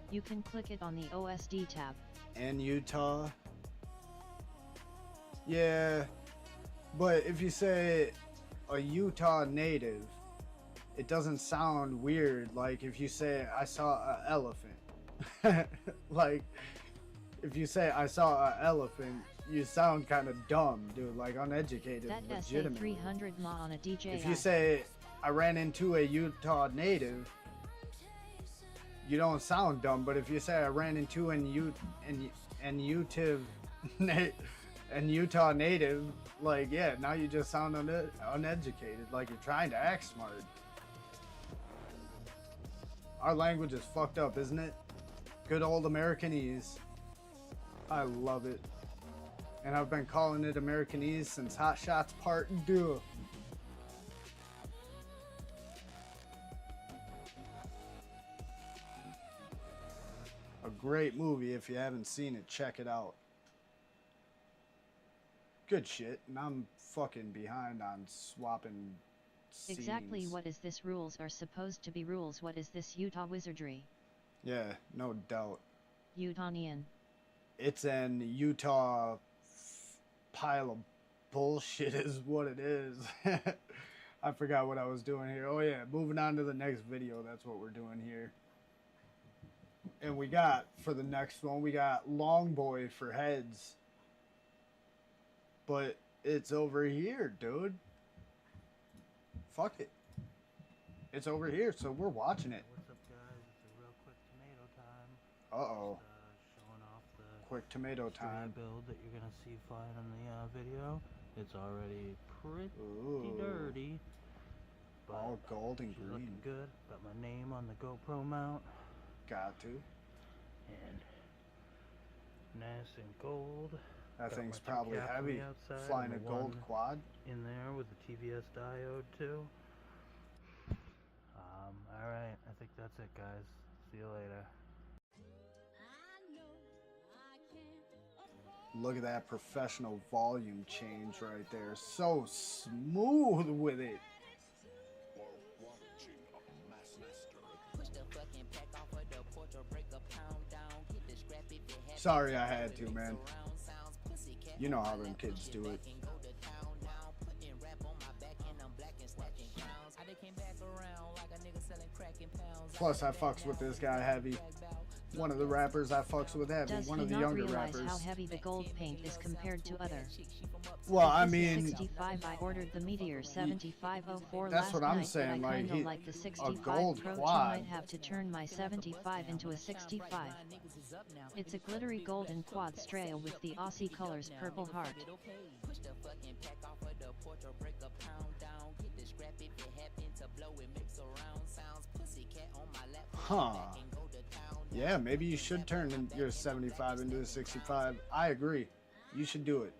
E: You can click it on the OSD tab.
F: And Utah. Yeah, but if you say a Utah native, it doesn't sound weird. Like if you say I saw an elephant. Like if you say I saw an elephant, you sound kind of dumb, dude. Like uneducated,
E: That SA
F: legitimate.
E: 300 ma on a DJI.
F: If you say I ran into a Utah native, you don't sound dumb. But if you say I ran into an Utah native, like yeah, now you just sound uneducated, like you're trying to act smart. Our language is fucked up, isn't it? Good old Americanese. I love it. And I've been calling it Americanese since Hot Shots Part 2. great movie. If you haven't seen it, check it out. Good shit. And I'm fucking behind on swapping scenes.
E: Exactly what is this? Rules are supposed to be rules. What is this Utah wizardry?
F: Yeah, no doubt.
E: Utahnian.
F: It's an Utah pile of bullshit is what it is. I forgot what I was doing here. Oh yeah, moving on to the next video. That's what we're doing here. And we got, for the next one, we got Long Boy for heads. But it's over here, dude. Fuck it. It's over here, so we're watching it.
G: What's up, guys? It's a real quick tomato time.
F: Uh-oh.
G: Showing off the
F: Quick tomato time.
G: build that you're gonna see flying in the video. It's already pretty
F: Ooh.
G: dirty. But
F: All gold and
G: she's
F: green.
G: looking good. Got my name on the GoPro mount.
F: Got to.
G: And nice and gold.
F: That
G: Got
F: thing's
G: my
F: probably
G: cap on
F: heavy.
G: the outside
F: Flying a
G: and the
F: gold
G: one
F: quad.
G: in there with the TVS diode too. Alright, I think that's it, guys. See you later.
F: Look at that professional volume change right there. So smooth with it. Sorry I had to, man. You know how them kids do it. Plus, I fucks with this guy heavy. One of the rappers I fucks with heavy.
E: Does
F: One
E: he
F: of the
E: not
F: younger
E: realize
F: rappers.
E: how heavy the gold paint is compared to other?
F: Well, I
E: This is
F: mean,
E: 65. I ordered the Meteor 7504
F: that's
E: last
F: what I'm
E: night,
F: saying,
E: but I
F: like,
E: kinda
F: he-
E: like the
F: a
E: 65
F: gold
E: Pro 2
F: quad.
E: might have to turn my 75 into a 65. It's a glittery golden quad Straya with the Aussie colors purple heart.
F: Huh. Yeah, maybe you should turn your 75 into a 65. I agree. You should do it.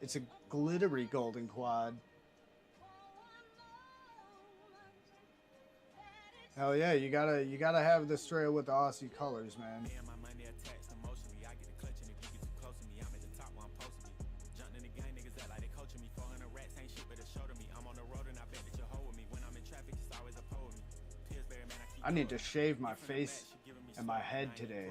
F: It's a glittery golden quad. Hell yeah, you gotta have the Straya with the Aussie colors, man. I need to shave my face and my head today.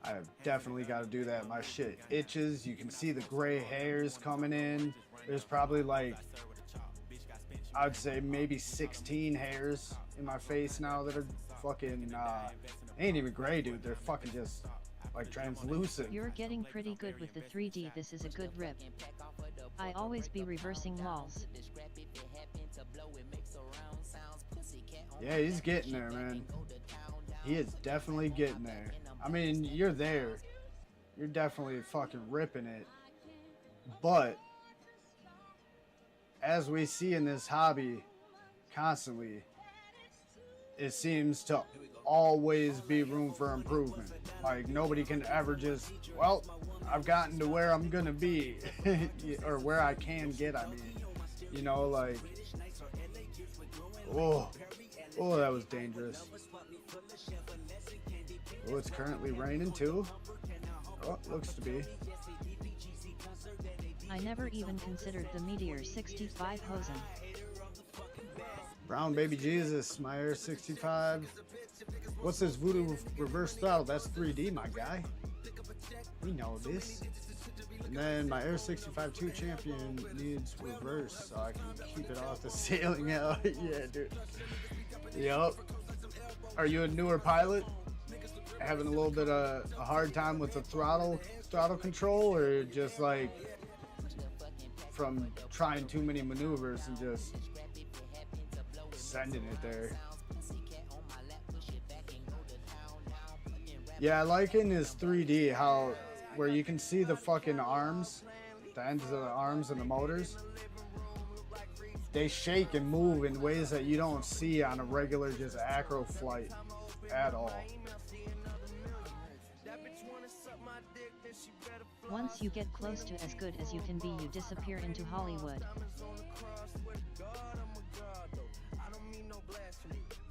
F: I have definitely got to do that. My shit itches. You can see the gray hairs coming in. There's probably like, I'd say maybe 16 hairs in my face now that are fucking, ain't even gray, dude. They're fucking just like translucent.
E: You're getting pretty good with the 3D. This is a good rip. I always be reversing lols.
F: Yeah, he's getting there, man. He is definitely getting there. I mean, you're there. You're definitely fucking ripping it. But as we see in this hobby constantly, it seems to always be room for improvement. Like, nobody can ever just, well, I've gotten to where I'm gonna be. Or where I can get, I mean. You know, like, oh, that was dangerous. Oh, it's currently raining too. Oh, looks to be.
E: I never even considered the Meteor 65 Hosen.
F: Brown baby Jesus, my Air 65. What's this voodoo reverse throttle? That's 3D, my guy. We know this. And then my Air 65 2 Champion needs reverse so I can keep it off the ceiling. Yeah, dude. Yup. Are you a newer pilot? Having a little bit of a hard time with the throttle control, or just like from trying too many maneuvers and just sending it there? Yeah, I like in his 3D how where you can see the fucking arms, the ends of the arms and the motors. They shake and move in ways that you don't see on a regular just acro flight at all.
E: Once you get close to as good as you can be, you disappear into Hollywood.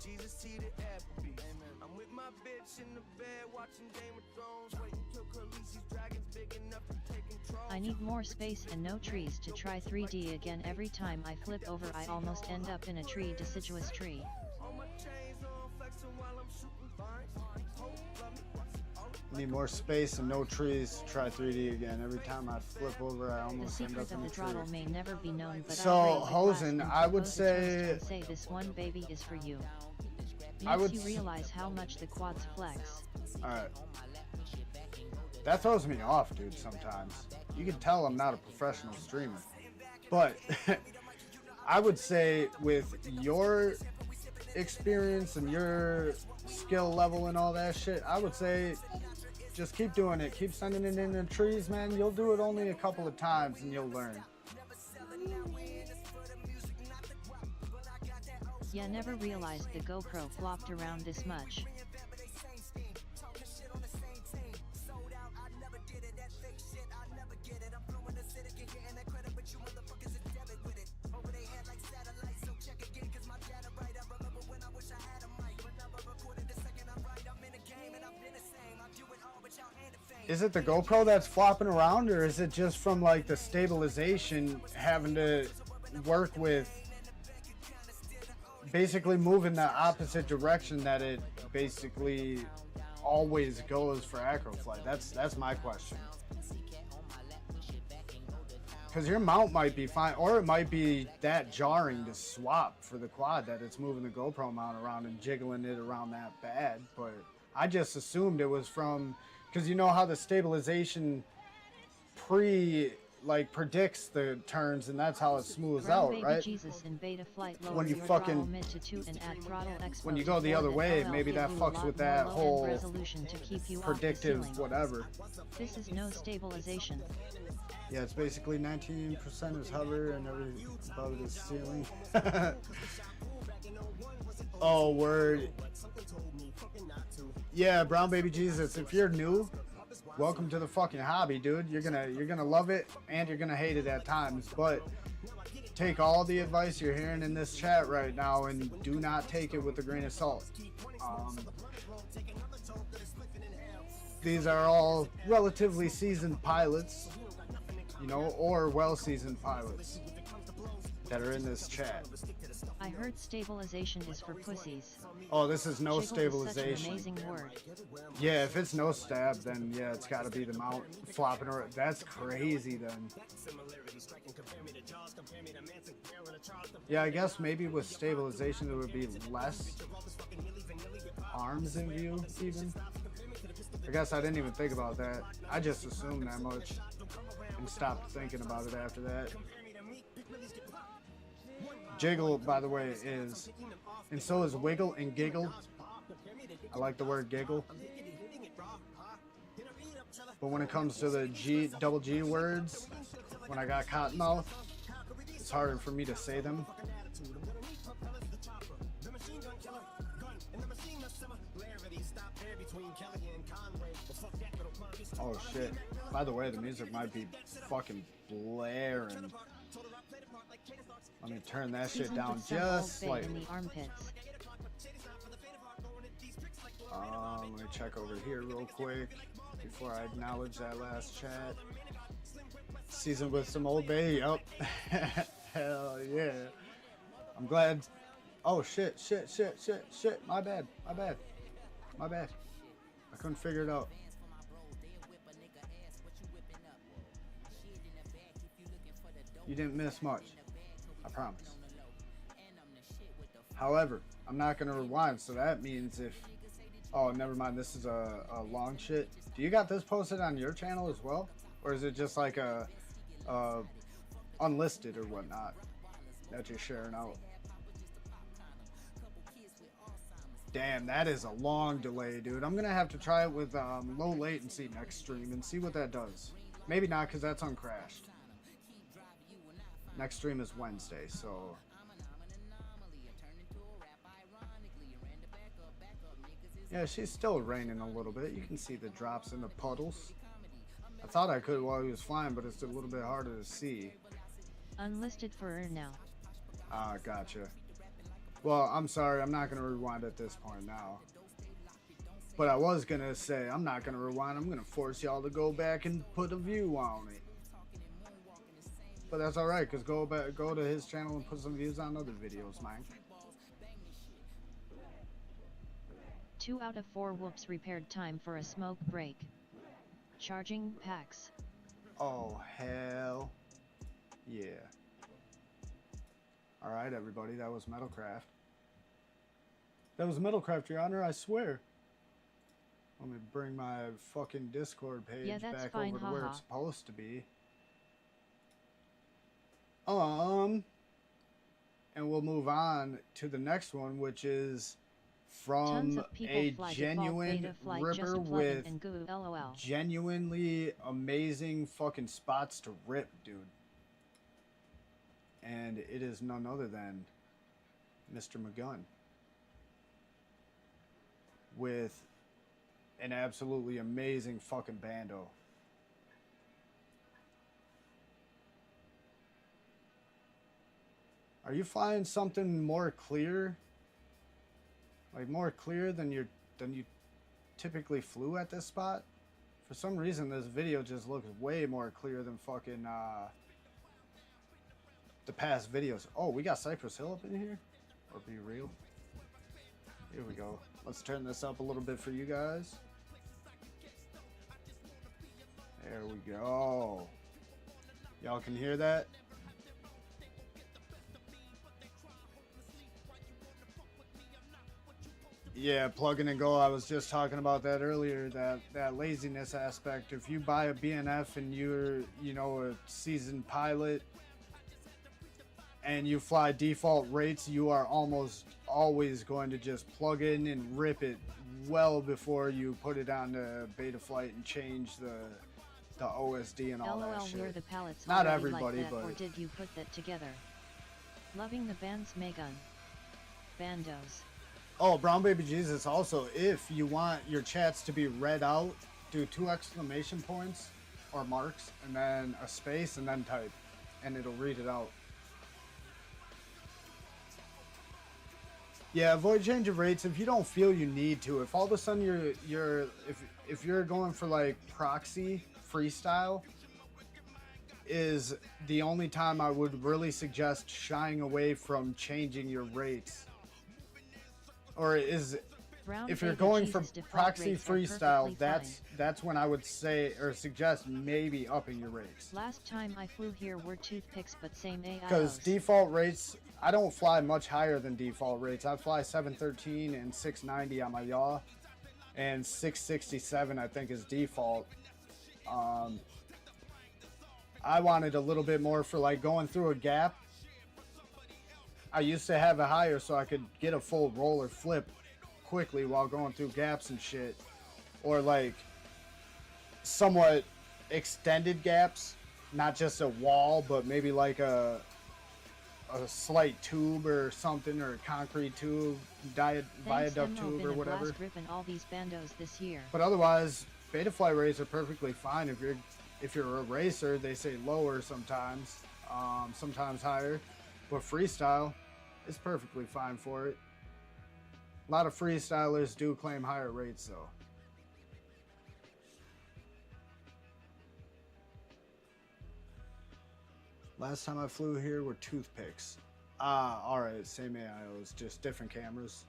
B: Jesus, see the Applebee's. I'm with my bitch in the bed watching Game of Thrones, waiting till Khaleesi's dragons big enough to take control.
E: I need more space and no trees to try 3D again. Every time I flip over I almost end up in a tree, deciduous tree.
B: All my chains on, flexing while I'm shooting vines. Hope, love me, what's all
F: Need more space and no trees to try 3D again. Every time I flip over, I
E: The
F: almost end
E: secret
F: up in
E: of
F: a
E: the
F: tree.
E: throttle may never be known, but
F: So,
E: I'll raise a glass
F: Hosen,
E: and
F: I would
E: propose a toast
F: say-
E: and say this one baby is for you.
F: I
E: Makes
F: would
E: you
F: s-
E: realize how much the quads flex.
F: Alright. That throws me off, dude, sometimes. You can tell I'm not a professional streamer. But I would say with your experience and your skill level and all that shit, I would say just keep doing it. Keep sending it in the trees, man. You'll do it only a couple of times and you'll learn.
E: Yeah, never realized the GoPro flopped around this much.
F: Is it the GoPro that's flopping around, or is it just from like the stabilization having to work with basically moving the opposite direction that it basically always goes for acroflight? That's my question. Because your mount might be fine, or it might be that jarring to swap for the quad that it's moving the GoPro mount around and jiggling it around that bad. But I just assumed it was from, because you know how the stabilization predicts the turns, and that's how it smooths
E: Run
F: out,
E: baby
F: right?
E: Jesus in beta flight, lower
F: When you
E: your
F: fucking-
E: throttle mid to 2 and add throttle expo
F: when you
E: to
F: go the
E: 4,
F: other
E: then
F: way,
E: LL
F: maybe
E: give
F: that
E: you a
F: fucks
E: lot
F: with
E: more
F: that
E: low-end
F: whole
E: resolution to keep you off the
F: predictive
E: ceiling.
F: whatever.
E: This is no stabilization.
F: Yeah, it's basically 19% is hover and every above the ceiling. Oh, word. Yeah, Brown Baby Jesus, if you're new, welcome to the fucking hobby, dude. You're gonna love it and you're gonna hate it at times, but take all the advice you're hearing in this chat right now and do not take it with a grain of salt. These are all relatively seasoned pilots, you know, or well-seasoned pilots that are in this chat.
E: I heard stabilization is for pussies.
F: Oh, this is no
E: Jiggle is such an
F: stabilization.
E: amazing word.
F: Yeah, if it's no stab, then yeah, it's got to be the mount flopping around. That's crazy then. Yeah, I guess maybe with stabilization there would be less arms in view even. I guess I didn't even think about that. I just assumed that much and stopped thinking about it after that. Jiggle, by the way, is, and so is wiggle and giggle. I like the word giggle. But when it comes to the double G words, when I got cotton mouth, it's harder for me to say them. Oh shit. By the way, the music might be fucking blaring. Let me turn that shit
E: Seasoned
F: down
E: with some
F: just
E: Old Bay
F: slightly.
E: in the armpits.
F: Let me check over here real quick before I acknowledge that last chat. Seasoned with some Old Bay, yup. Hell yeah. I'm glad. Oh shit. My bad. I couldn't figure it out. You didn't miss much. I promise. However, I'm not going to rewind, so that means if... Oh, never mind. This is a long shit. Do you got this posted on your channel as well? Or is it just like a unlisted or whatnot that you're sharing out? Damn, that is a long delay, dude. I'm going to have to try it with low latency next stream and see what that does. Maybe not, because that's uncrashed. Next stream is Wednesday, so... Yeah, she's still raining a little bit. You can see the drops in the puddles. I thought I could while he was flying, but it's a little bit harder to see.
E: Unlisted for her now.
F: Ah, gotcha. Well, I'm sorry, I'm not going to rewind at this point now. But I was going to say, I'm not going to rewind. I'm going to force y'all to go back and put a view on it. But that's alright, because go to his channel and put some views on other videos, man.
E: 2 out of 4 whoops repaired time for a smoke break. Charging packs.
F: Oh, hell yeah. Alright, everybody, that was Metalcraft. That was Metalcraft, Your Honor, I swear. Let me bring my fucking Discord page back
E: fine,
F: over to where it's supposed to be. And we'll move on to the next one, which is from a genuine ripper with genuinely amazing fucking spots to rip, dude. And it is none other than Mr. McGunn with an absolutely amazing fucking bando. Are you flying something more clear? Like more clear than you typically flew at this spot? For some reason this video just looks way more clear than fucking the past videos. Oh, we got Cypress Hill up in here? Or Be Real? Here we go. Let's turn this up a little bit for you guys. There we go. Y'all can hear that? Yeah, plug in and go. I was just talking about that earlier, that laziness aspect. If you buy a BNF and you're, you know, a seasoned pilot and you fly default rates, you are almost always going to just plug in and rip it well before you put it on to Betaflight and change the OSD and all that shit.
E: The pallets
F: Not everybody,
E: like that,
F: but...
E: Or did you put that together? Loving the band's Megun. Bandos.
F: Oh, Brown Baby Jesus, also, if you want your chats to be read out, do 2 exclamation points or marks, and then a space, and then type, and it'll read it out. Yeah, avoid change of rates if you don't feel you need to. If all of a sudden if you're going for like proxy freestyle, is the only time I would really suggest shying away from changing your rates. Or is if you're going for proxy freestyle, that's when I would say or suggest maybe upping your rates.
E: Last time I flew here were toothpicks, but same AIOs.
F: Because default rates, I don't fly much higher than default rates. I fly 713 and 690 on my yaw, and 667 I think is default. I wanted a little bit more for like going through a gap. I used to have it higher so I could get a full roll or flip quickly while going through gaps and shit. Or like somewhat extended gaps, not just a wall, but maybe like a slight tube or something, or a concrete tube, viaduct tube or whatever.
E: All these bandos this year.
F: But otherwise, Betaflight rates are perfectly fine. If you're a racer, they say lower sometimes, sometimes higher. But freestyle is perfectly fine for it. A lot of freestylers do claim higher rates though. Last time I flew here were toothpicks. Ah, alright, same AIOs, just different cameras.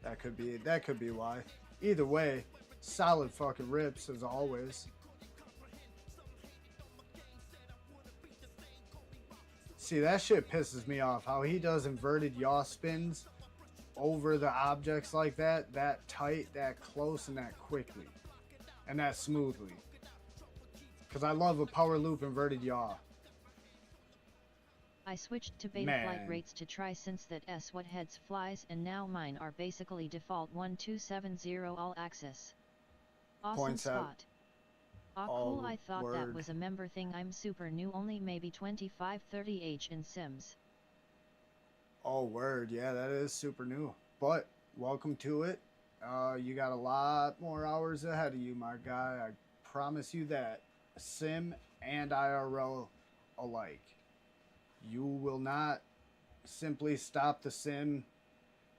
F: That could be why. Either way, solid fucking rips as always. See, that shit pisses me off. How he does inverted yaw spins over the objects like that tight, that close, and that quickly. And that smoothly. Because I love a power loop inverted yaw.
E: I switched to Betaflight rates to try since that what heads flies, and now mine are basically default 1270 all axis. Awesome
F: Points
E: spot.
F: out.
E: Cool, I thought
F: word.
E: that was a member thing. I'm super new, only maybe 25-30H in Sims.
F: Oh, word. Yeah, that is super new. But, welcome to it. You got a lot more hours ahead of you, my guy. I promise you that. Sim and IRL alike. You will not simply stop the sim.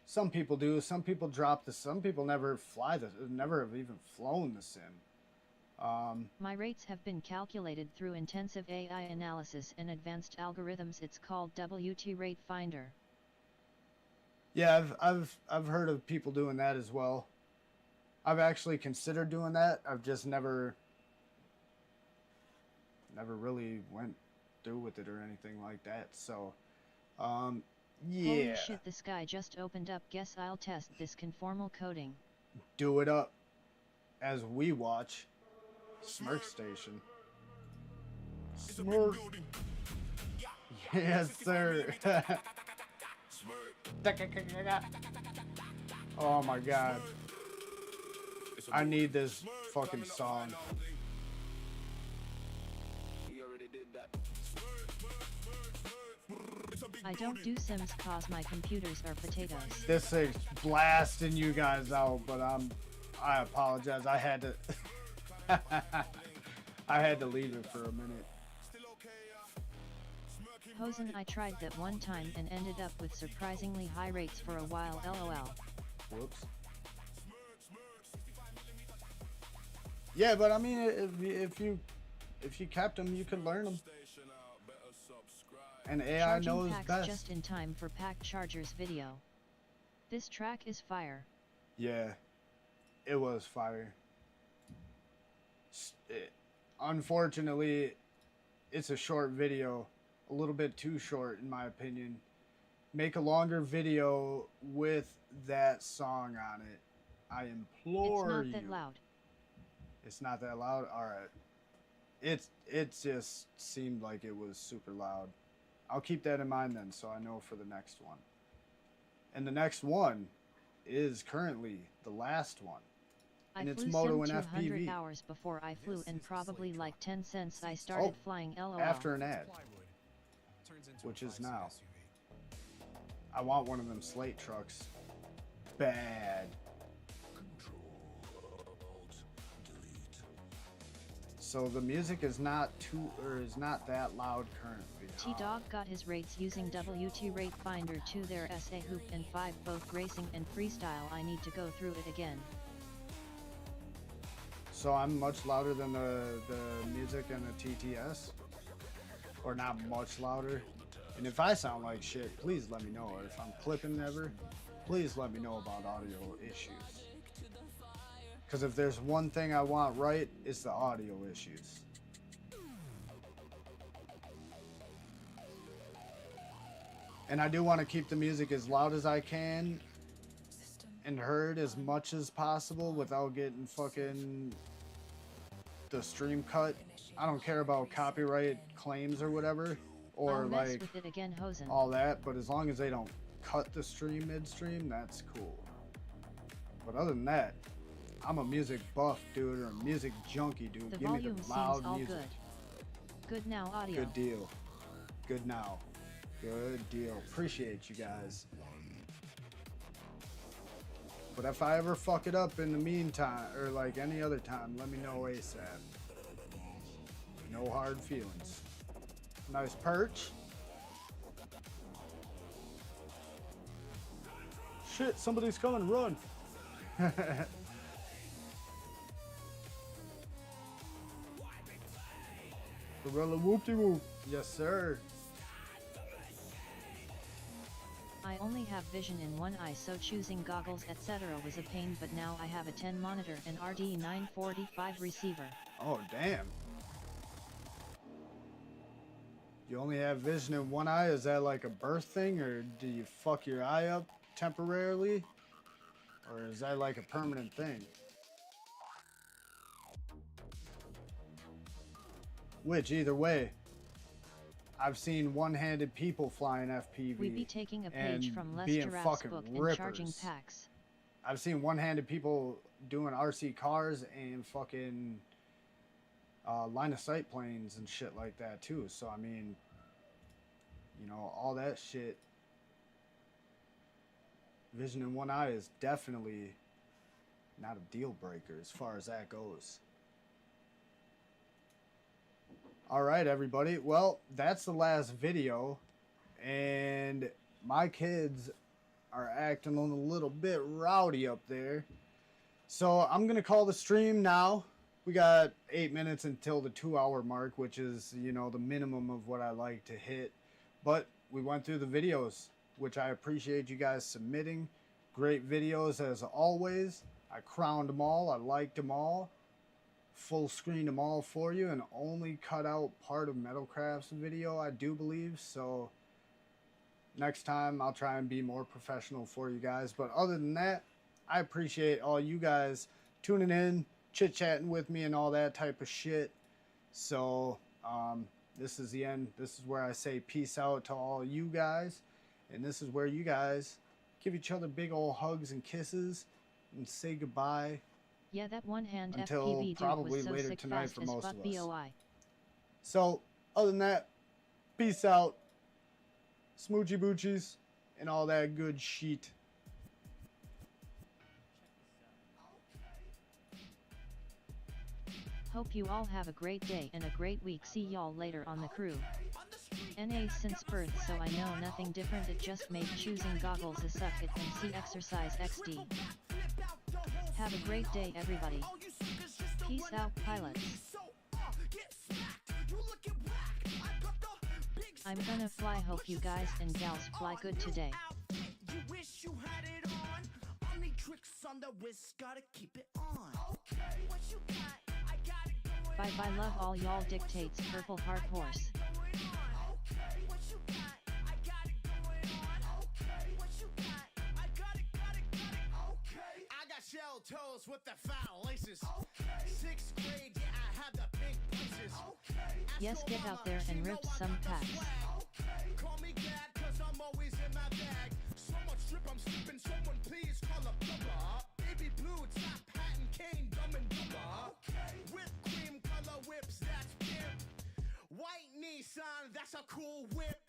F: Some people do. Some people drop the. Some people never fly the. Never have even flown the sim.
E: My rates have been calculated through intensive AI analysis and advanced algorithms. It's called WT Rate Finder.
F: Yeah, I've heard of people doing that as well. I've actually considered doing that. I've just never really went through with it or anything like that. So, yeah.
E: Holy shit, this guy just opened up. Guess I'll test this conformal coding.
F: Do it up as we watch Smirk Station. Smirk. Yes, sir. Oh my god. I need this fucking song.
E: I don't do sims cause my computers are potatoes.
F: This thing's blasting you guys out, but I apologize. I had to I had to leave it for a minute.
E: Hosen, I tried that one time and ended up with surprisingly high rates for a while, lol.
F: Whoops. Yeah, but I mean, if you kept them, you could learn them. And AI
E: Charging
F: knows
E: packs
F: best.
E: just in time for Pack Charger's video. This track is fire.
F: Yeah, it was fire. Unfortunately, it's a short video. A little bit too short, in my opinion. Make a longer video with that song on it. I implore you.
E: It's not that loud.
F: It's not that loud? Alright. It just seemed like it was super loud. I'll keep that in mind then, so I know for the next one. And the next one is currently the last one. And it's Moto and FPV.
E: 200 hours before I flew, and probably like 10 cents I started flying, lol.
F: After an ad. Which is now. I want one of them slate trucks. Bad. So the music is not that loud currently.
E: T-Dog got his rates using WT Rate Finder 2, their SA Hoop and 5, both racing and freestyle. I need to go through it again.
F: So I'm much louder than the music and the TTS? Or not much louder? And if I sound like shit, please let me know. Or if I'm clipping ever, please let me know about audio issues. Because if there's one thing I want right, it's the audio issues. And I do want to keep the music as loud as I can and heard as much as possible without getting fucking the stream cut. I don't care about copyright claims or whatever, or
E: I'll mess
F: like
E: with it again, Hosen.
F: all that, but as long as they don't cut the stream midstream, that's cool. But other than that, I'm a music buff, dude, or a music junkie, dude.
E: The
F: Give me
E: volume
F: the loud
E: seems all
F: music.
E: good now audio.
F: Good deal. Good now. Good deal. Appreciate you guys. But if I ever fuck it up in the meantime, or like any other time, let me know ASAP. No hard feelings. Nice perch. Shit, somebody's coming, run. Gorilla whoop-de-whoop. Yes, sir.
E: I only have vision in one eye, so choosing goggles etc. was a pain, but now I have a 10 monitor and RD945 receiver.
F: Oh, damn. You only have vision in one eye? Is that like a birth thing, or do you fuck your eye up temporarily? Or is that like a permanent thing? Which, either way, I've seen one-handed people flying FPV.
E: We be taking a page
F: and
E: from Les
F: being
E: Giraffe's
F: fucking
E: book
F: rippers.
E: and charging packs.
F: I've seen one-handed people doing RC cars and fucking line of sight planes and shit like that too. So I mean, you know, all that shit. Vision in one eye is definitely not a deal breaker as far as that goes. All right, everybody. Well, that's the last video. and my kids are acting a little bit rowdy up there. So I'm going to call the stream now. We got 8 minutes until the 2-hour mark, which is, you know, the minimum of what I like to hit. But we went through the videos, which I appreciate you guys submitting. Great videos as always. I crowned them all. I liked them all. Full screened them all for you and only cut out part of Metalcraft's video, I do believe. So next time I'll try and be more professional for you guys. But other than that, I appreciate all you guys tuning in, chit-chatting with me and all that type of shit. So this is the end. This is where I say peace out to all you guys. And this is where you guys give each other big old hugs and kisses and say goodbye.
E: Yeah, that one-hand
F: Until
E: FPV dude
F: probably
E: was so
F: later
E: sick
F: tonight
E: fast
F: for
E: as
F: most
E: fuck
F: of us.
E: BOI.
F: So other than that, peace out. Smoochy boochies and all that good shit.
E: Hope you all have a great day and a great week. See y'all later on the crew. NA since birth, so I know nothing different. It just made choosing goggles a suck it and see exercise XD. Have a great day everybody. Peace out pilots. I'm gonna fly. Hope you guys and gals fly good today.
C: You wish you had it on. Only tricks on the wrist, gotta keep it on. Okay, what you got? I got it going.
E: Bye bye, love all y'all. Dictates Purple Heart Horse.
C: Okay, what you got? I got it going on. Okay, what you got? I got it. Okay,
D: I got shell toes with the foul laces. 6th grade, yeah, I had the pink braces.
E: Yes, get out there and rip some packs.
D: Call me dad, cause I'm always in my bag. So much drip, I'm slipping. Someone please call a plumber. Baby blue, top hat and cane, dumb and dumber. Whipped cream color whips, that's pimp. White Nissan, that's a cool whip.